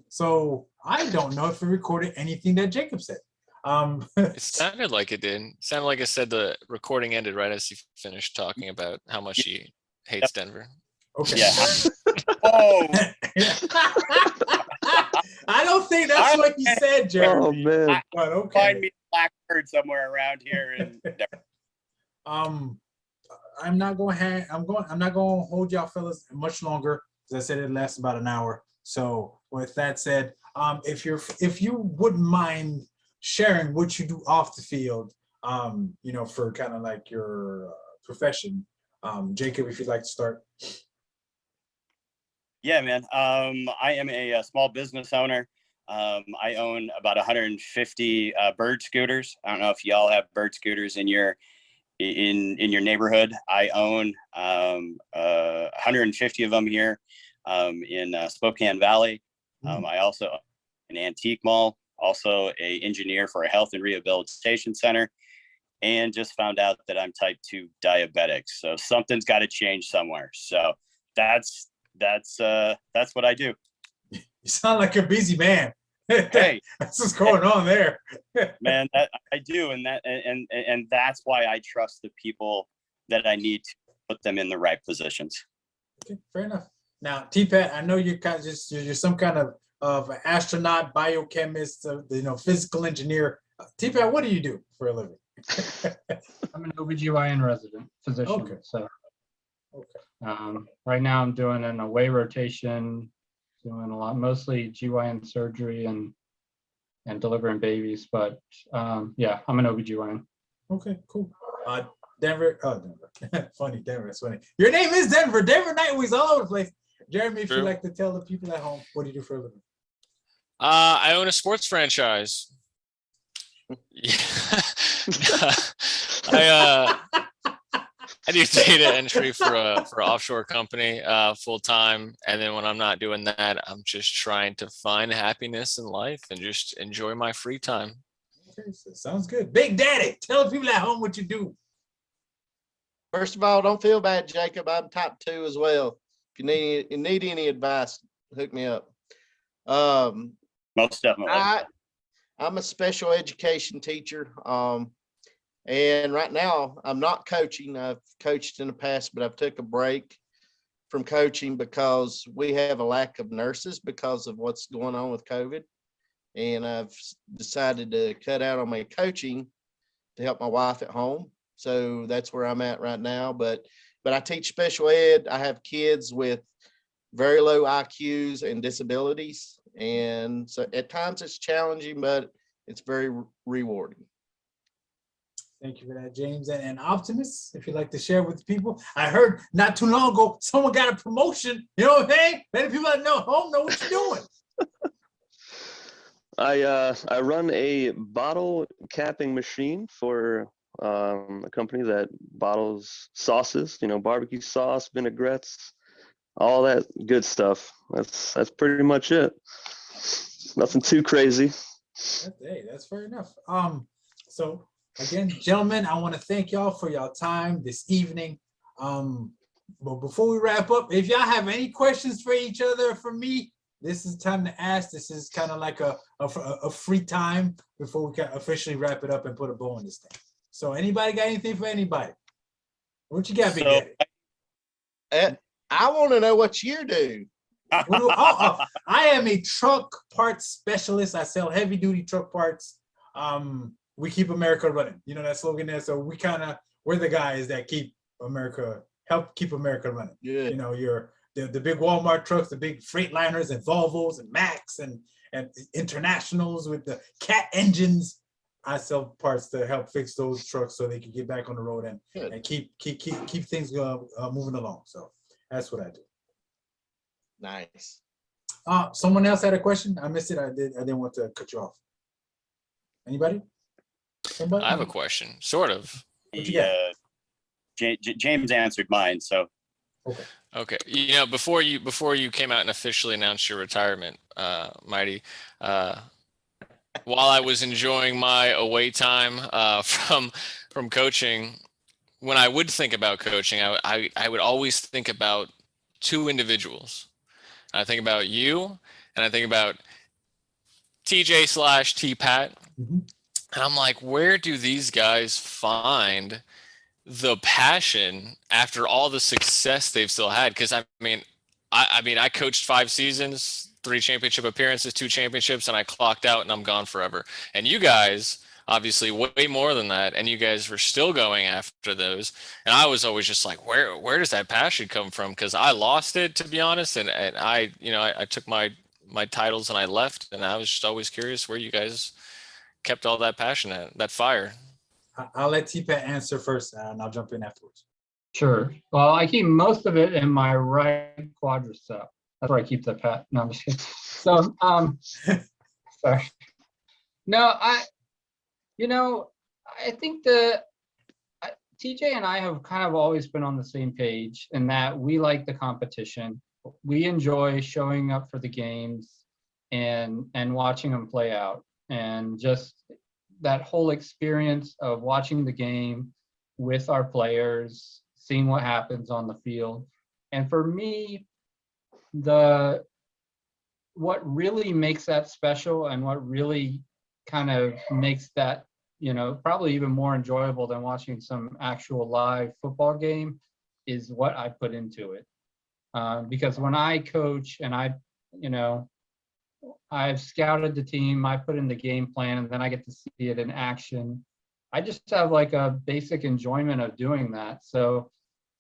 So I don't know if we recorded anything that Jacob said. It sounded like it did. It sounded like it said the recording ended right as he finished talking about how much he hates Denver. Okay. Yeah. Oh. I don't think that's what he said, Jeremy. Oh man. But okay. Find me a blackbird somewhere around here. I'm not going to hold y'all fellas much longer. As I said, it lasts about an hour. So with that said, if you wouldn't mind sharing what you do off the field, for kind of like your profession, Jacob, if you'd like to start. Yeah, man. I am a small business owner. I own about 150 bird scooters. I don't know if y'all have bird scooters in your neighborhood. I own 150 of them here in Spokane Valley. I also own an antique mall, also a engineer for a health and rehabilitation center, and just found out that I'm type 2 diabetic. So something's got to change somewhere. So that's what I do. You sound like a busy man. Hey, that's what's going on there. Man, that I do, and that's why I trust the people that I need to put them in the right positions. Okay, fair enough. Now, T-Pat, I know you're kind of you're some kind of an astronaut, biochemist, physical engineer. T-Pat, what do you do for a living? I'm an OBGYN resident physician. Okay. So right now I'm doing an away rotation, doing a lot, mostly GYN surgery and delivering babies. But yeah, I'm an OBGYN. Okay, cool. Denver. Funny, Denver. It's funny. Your name is Denver. Denver Nightwings all over the place. Jeremy, if True. you'd like to tell the people at home, what do you do for a living? I own a sports franchise. Yeah. I do data entry for an offshore company full time, and then when I'm not doing that, I'm just trying to find happiness in life and just enjoy my free time. Okay, so sounds good. Big Daddy, tell the people at home what you do. First of all, don't feel bad, Jacob. I'm type 2 as well. If you need any advice, hook me up. Most definitely. I'm a special education teacher. And right now I'm not coaching. I've coached in the past, but I've took a break from coaching because we have a lack of nurses because of what's going on with COVID. And I've decided to cut out on my coaching to help my wife at home. So that's where I'm at right now. But I teach special ed. I have kids with very low IQs and disabilities. And so at times it's challenging, but it's very rewarding. Thank you for that, James. And Optimus, if you'd like to share with people. I heard not too long ago, someone got a promotion. You know what I'm saying? Letting people that know home know what you're doing. I run a bottle capping machine for a company that bottles sauces, barbecue sauce, vinaigrettes, all that good stuff. That's pretty much it. Nothing too crazy. Hey, that's fair enough. So again, gentlemen, I want to thank y'all for y'all time this evening. But before we wrap up, if y'all have any questions for each other or for me, this is time to ask. This is kind of like a free time before we can officially wrap it up and put a bow on this thing. So anybody got anything for anybody? What you got, Big Daddy? I want to know what you do. I am a truck parts specialist. I sell heavy duty truck parts. We keep America running. You know that slogan there. So we're the guys that help keep America running. Good. You know, you're the big Walmart trucks, the big Freightliners and Volvos and Max and Internationals with the cat engines. I sell parts to help fix those trucks so they can get back on the road and keep things moving along. So that's what I do. Nice. Someone else had a question? I missed it. I didn't want to cut you off. Anybody? Somebody? I have a question, sort of. James answered mine, so. Okay. Before you came out and officially announced your retirement, Mighty, while I was enjoying my away time from coaching, when I would think about coaching, I would always think about two individuals. I think about you, and I think about TJ/T-Pat. Mm-hmm. And I'm like, where do these guys find the passion after all the success they've still had? Because I coached 5 seasons, 3 championship appearances, 2 championships, and I clocked out and I'm gone forever. And you guys, obviously, way more than that, and you guys were still going after those. And I was always just like, where does that passion come from? Because I lost it, to be honest, and I took my titles and I left, and I was just always curious where you guys kept all that passion at, that fire. I'll let T-Pat answer first, and I'll jump in afterwards. Sure. Well, I keep most of it in my right quadricep. That's where I keep the pet. No, I'm just kidding. So, sorry. No, I think TJ and I have kind of always been on the same page in that we like the competition. We enjoy showing up for the games and watching them play out, and just that whole experience of watching the game with our players, seeing what happens on the field. And for me, what really makes that special and what really kind of makes that, probably even more enjoyable than watching some actual live football game is what I put into it. Because when I coach and I've scouted the team, I put in the game plan, and then I get to see it in action. I just have like a basic enjoyment of doing that. So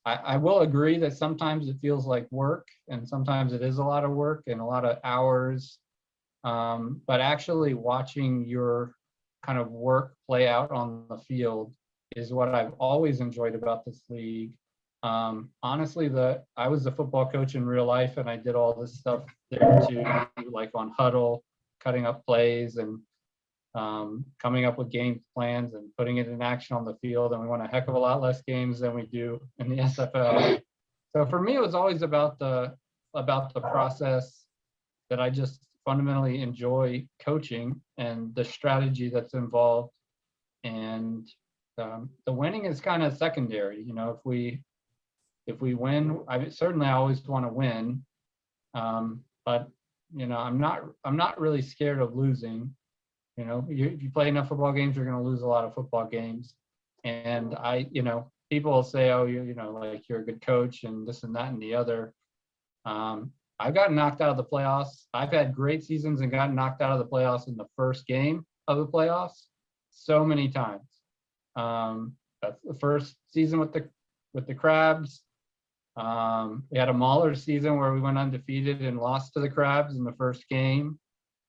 I will agree that sometimes it feels like work, and sometimes it is a lot of work and a lot of hours. But actually watching your kind of work play out on the field is what I've always enjoyed about this league. Honestly, I was a football coach in real life, and I did all this stuff there too, like on huddle, cutting up plays, and coming up with game plans and putting it in action on the field. And we won a heck of a lot less games than we do in the SFL. So for me, it was always about the process, that I just fundamentally enjoy coaching and the strategy that's involved. And the winning is kind of secondary. If we win, I certainly always want to win. But I'm not really scared of losing. If you play enough football games, you're going to lose a lot of football games. And people will say, oh, like you're a good coach and this and that and the other. I've gotten knocked out of the playoffs. I've had great seasons and gotten knocked out of the playoffs in the first game of the playoffs so many times. That's the first season with the Crabs. We had a Mahler season where we went undefeated and lost to the Crabs in the first game.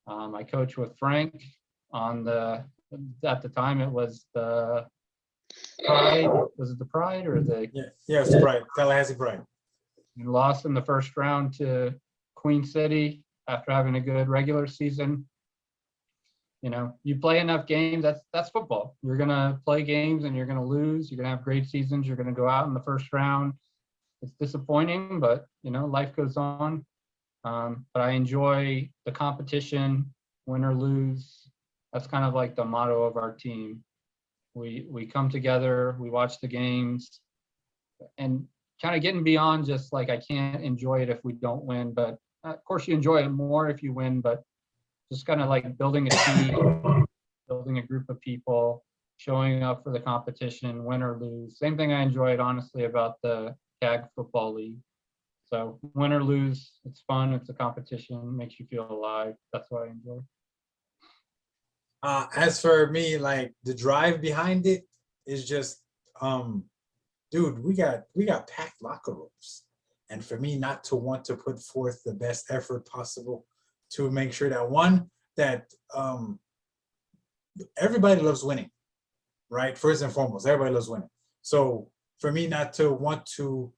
I coached with Frank at the time it was the Pride. Was it the Pride or the? Yeah, it's Pride, Tallahassee Pride. And lost in the first round to Queen City after having a good regular season. You play enough games, that's football. You're gonna play games and you're gonna lose. You're gonna have great seasons. You're gonna go out in the first round. It's disappointing, but life goes on. But I enjoy the competition, win or lose. That's kind of like the motto of our team. We come together, we watch the games, and kind of getting beyond just like I can't enjoy it if we don't win, but of course you enjoy it more if you win, but just kind of like building a team, building a group of people, showing up for the competition, win or lose. Same thing I enjoyed honestly about the CAG Football League. So win or lose, it's fun, it's a competition, makes you feel alive. That's what I enjoy. As for me, like the drive behind it is just, dude, we got packed locker rooms. And for me not to want to put forth the best effort possible to make sure that everybody loves winning, right? First and foremost, everybody loves winning. So for me not to want to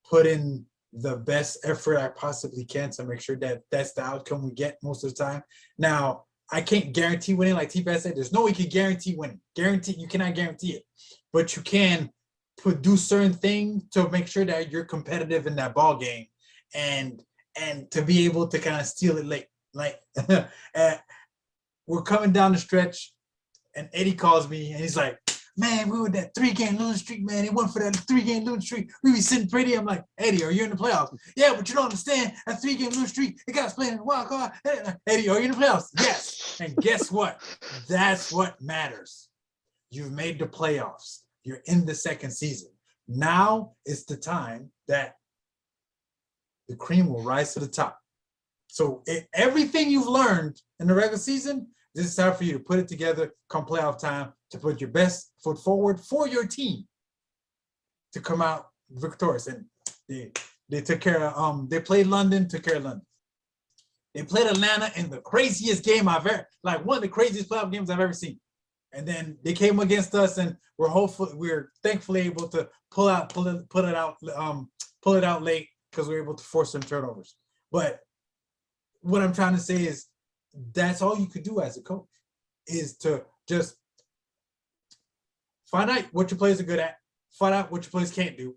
put in the best effort I possibly can to make sure that that's the outcome we get most of the time. Now, I can't guarantee winning, like T-Pat said. There's no way you can guarantee winning. You cannot guarantee it. But you can do certain things to make sure that you're competitive in that ball game and to be able to kind of steal it late. Like we're coming down the stretch and Eddie calls me and he's like, man, we were that 3-game losing streak, man. It went for that 3-game losing streak. We be sitting pretty. I'm like, Eddie, are you in the playoffs? Yeah, but you don't understand. That 3-game losing streak, it got us playing in the wild card. Eddie, are you in the playoffs? Yes. And guess what? That's what matters. You've made the playoffs. You're in the second season. Now is the time that the cream will rise to the top. So everything you've learned in the regular season, this is time for you to put it together come playoff time, to put your best foot forward for your team to come out victorious. And they took care of, they played London, took care of London. They played Atlanta in the craziest game I've ever, like one of the craziest playoff games I've ever seen. And then they came against us, and we're thankfully able to pull it out late because we were able to force some turnovers. But what I'm trying to say is that's all you could do as a coach is to just find out what your players are good at, find out what your players can't do,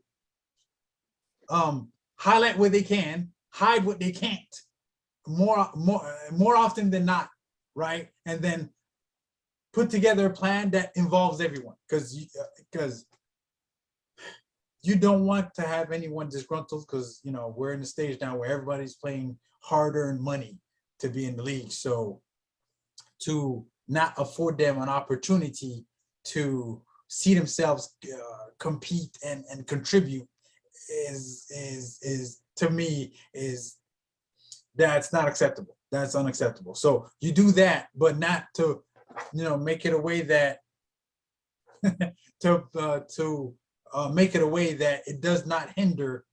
highlight what they can, hide what they can't, more often than not, right? And then put together a plan that involves everyone, because you don't want to have anyone disgruntled, because we're in a stage now where everybody's playing hard-earned money to be in the league. So to not afford them an opportunity to see themselves compete and contribute is to me that's not acceptable. That's unacceptable. So you do that, but not to make it a way that to make it a way that it does not hinder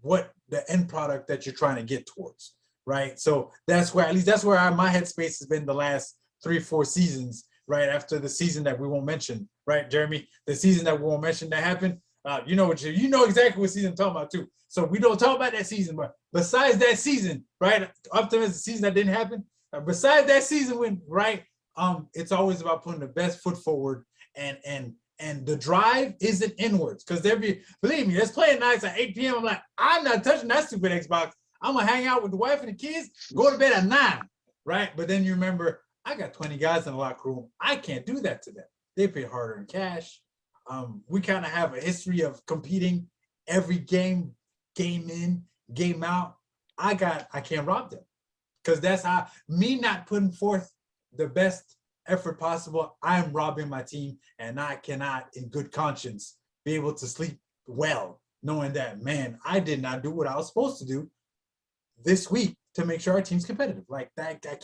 what the end product that you're trying to get towards, right? So that's where, at least that's where my headspace has been the last 3-4 seasons, right? After the season that we won't mention, right, Jeremy? The season that we won't mention that happened, you know exactly what season I'm talking about too. So we don't talk about that season, but besides that season, right? Optimus, the season that didn't happen. Besides that season, when right, it's always about putting the best foot forward, and the drive isn't inwards, because believe me, there's playing nights at 8 p.m. I'm like, I'm not touching that stupid Xbox. I'm gonna hang out with the wife and the kids, go to bed at 9, right? But then you remember, I got 20 guys in the locker room. I can't do that to them. They pay harder in cash. We kind of have a history of competing every game in, game out. I can't rob them, because that's how me not putting forth the best effort possible, I'm robbing my team, and I cannot in good conscience be able to sleep well knowing that, man, I did not do what I was supposed to do this week to make sure our team's competitive. Like that, I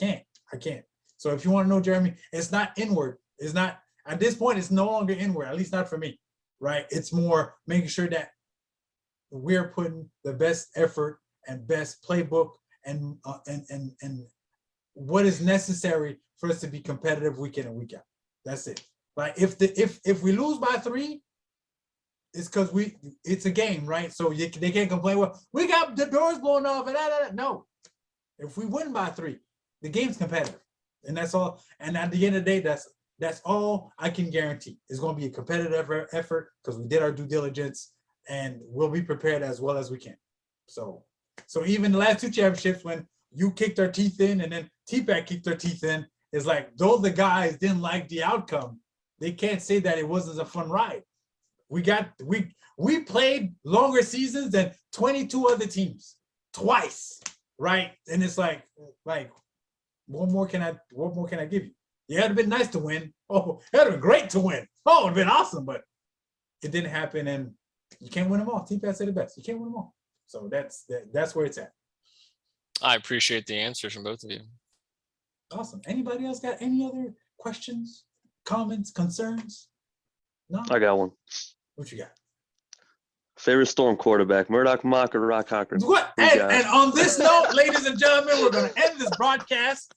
can't. So if you want to know, Jeremy, it's not inward. It's not, at this point, it's no longer inward, at least not for me, right? It's more making sure that we're putting the best effort and best playbook and what is necessary for us to be competitive week in and week out. That's it. Like if we lose by 3, it's because it's a game, right? So they can't complain. Well, we got the doors blown off and no. If we win by 3, the game's competitive, and that's all. And at the end of the day, that's all I can guarantee. It's going to be a competitive effort because we did our due diligence, and we'll be prepared as well as we can. So even the last 2 championships, when you kicked our teeth in and then T-Pack kicked our teeth in, it's like, though the guys didn't like the outcome, they can't say that it wasn't a fun ride. We played longer seasons than 22 other teams twice, right? And it's like what more can I give you? Yeah, it'd have been nice to win. Oh, it'd have been great to win. Oh, it'd have been awesome, but it didn't happen, and you can't win them all. T-Pack said it best. You can't win them all. So that's where it's at. I appreciate the answers from both of you. Awesome. Anybody else got any other questions, comments, concerns? No? I got one. What you got? Favorite Storm quarterback, Murdoch, Mock, or Rock Cochran? What? And on this note, ladies and gentlemen, we're going to end this broadcast.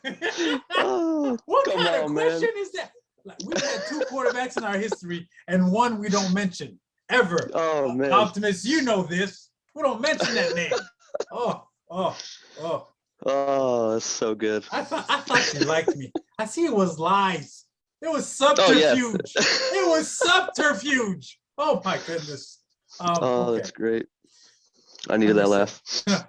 What kind of question is that? Like, we've had 2 quarterbacks in our history, and one we don't mention ever. Oh, man. Optimus, you know this. We don't mention that name. Oh, that's so good. I thought you liked me. I see it was lies. It was subterfuge. Oh, yes. It was subterfuge. Oh my goodness. Okay. That's great. I needed that laugh.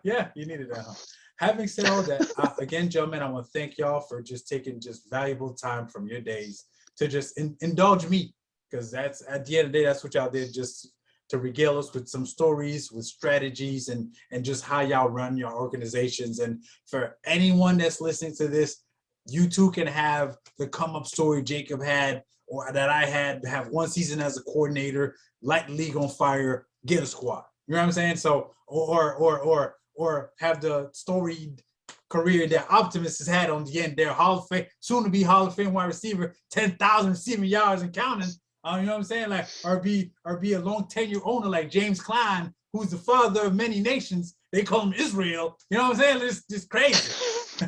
Yeah, you needed that. Huh? Having said all that, again, gentlemen, I want to thank y'all for just taking just valuable time from your days to just indulge me, because that's, at the end of the day, that's what y'all did, just to regale us with some stories, with strategies, and just how y'all run your organizations. And for anyone that's listening to this, you too can have the come up story Jacob had, or that I had, have one season as a coordinator, light the league on fire, get a squad. You know what I'm saying? So, or have the storied career that Optimus has had on the end there, Hall of Fame, soon to be Hall of Fame wide receiver, 10,000 receiving yards and counting. You know what I'm saying? Like, or be a long tenure owner like James Cline, who's the father of many nations. They call him Israel. You know what I'm saying? It's just crazy,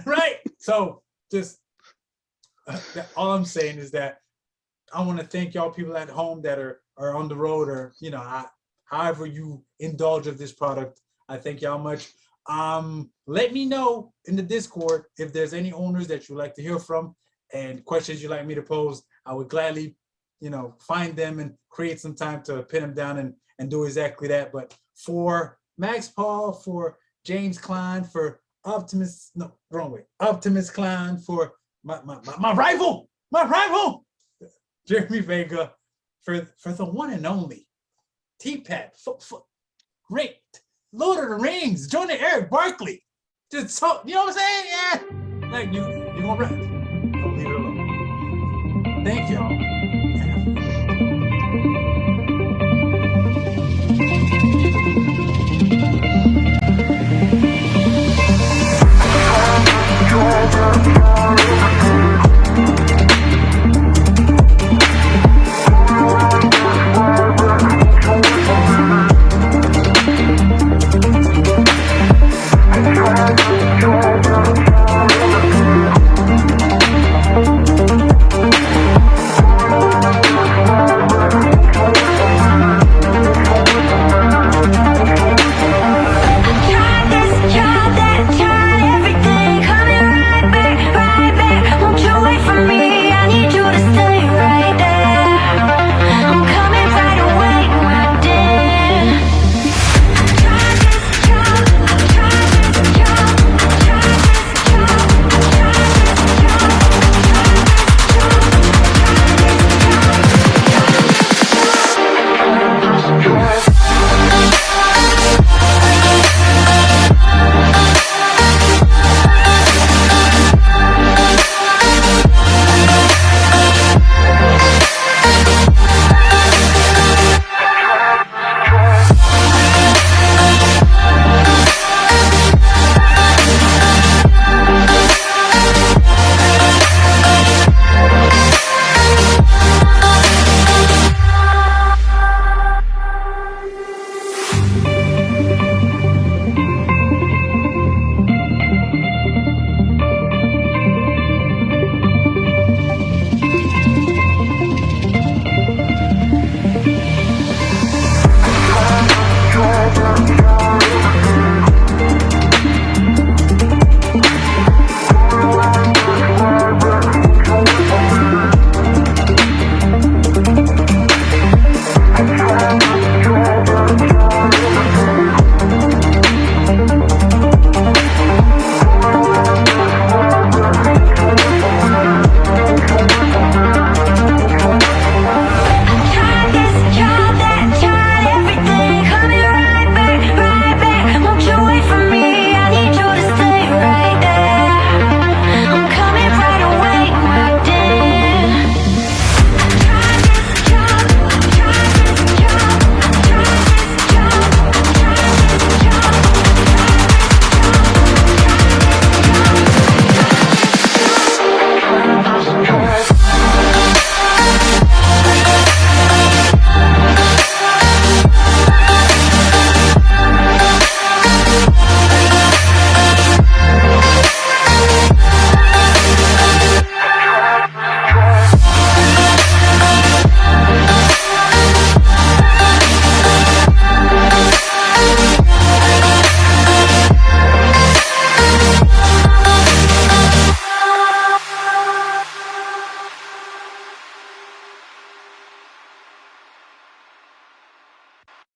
right? So just all I'm saying is that I want to thank y'all people at home that are on the road, or however you indulge of this product. I thank y'all much. Let me know in the Discord if there's any owners that you'd like to hear from and questions you'd like me to pose. I would gladly, find them and create some time to pin them down and do exactly that. But for Max Paul, for James Cline, for Optimus Cline, for my rival, Jeremy Vega, for the one and only T-Pat, great, Lord of the Rings, join Eric Barkley. Just so, you know what I'm saying? Yeah. Like you're gonna rap. I'll leave it alone. Thank y'all.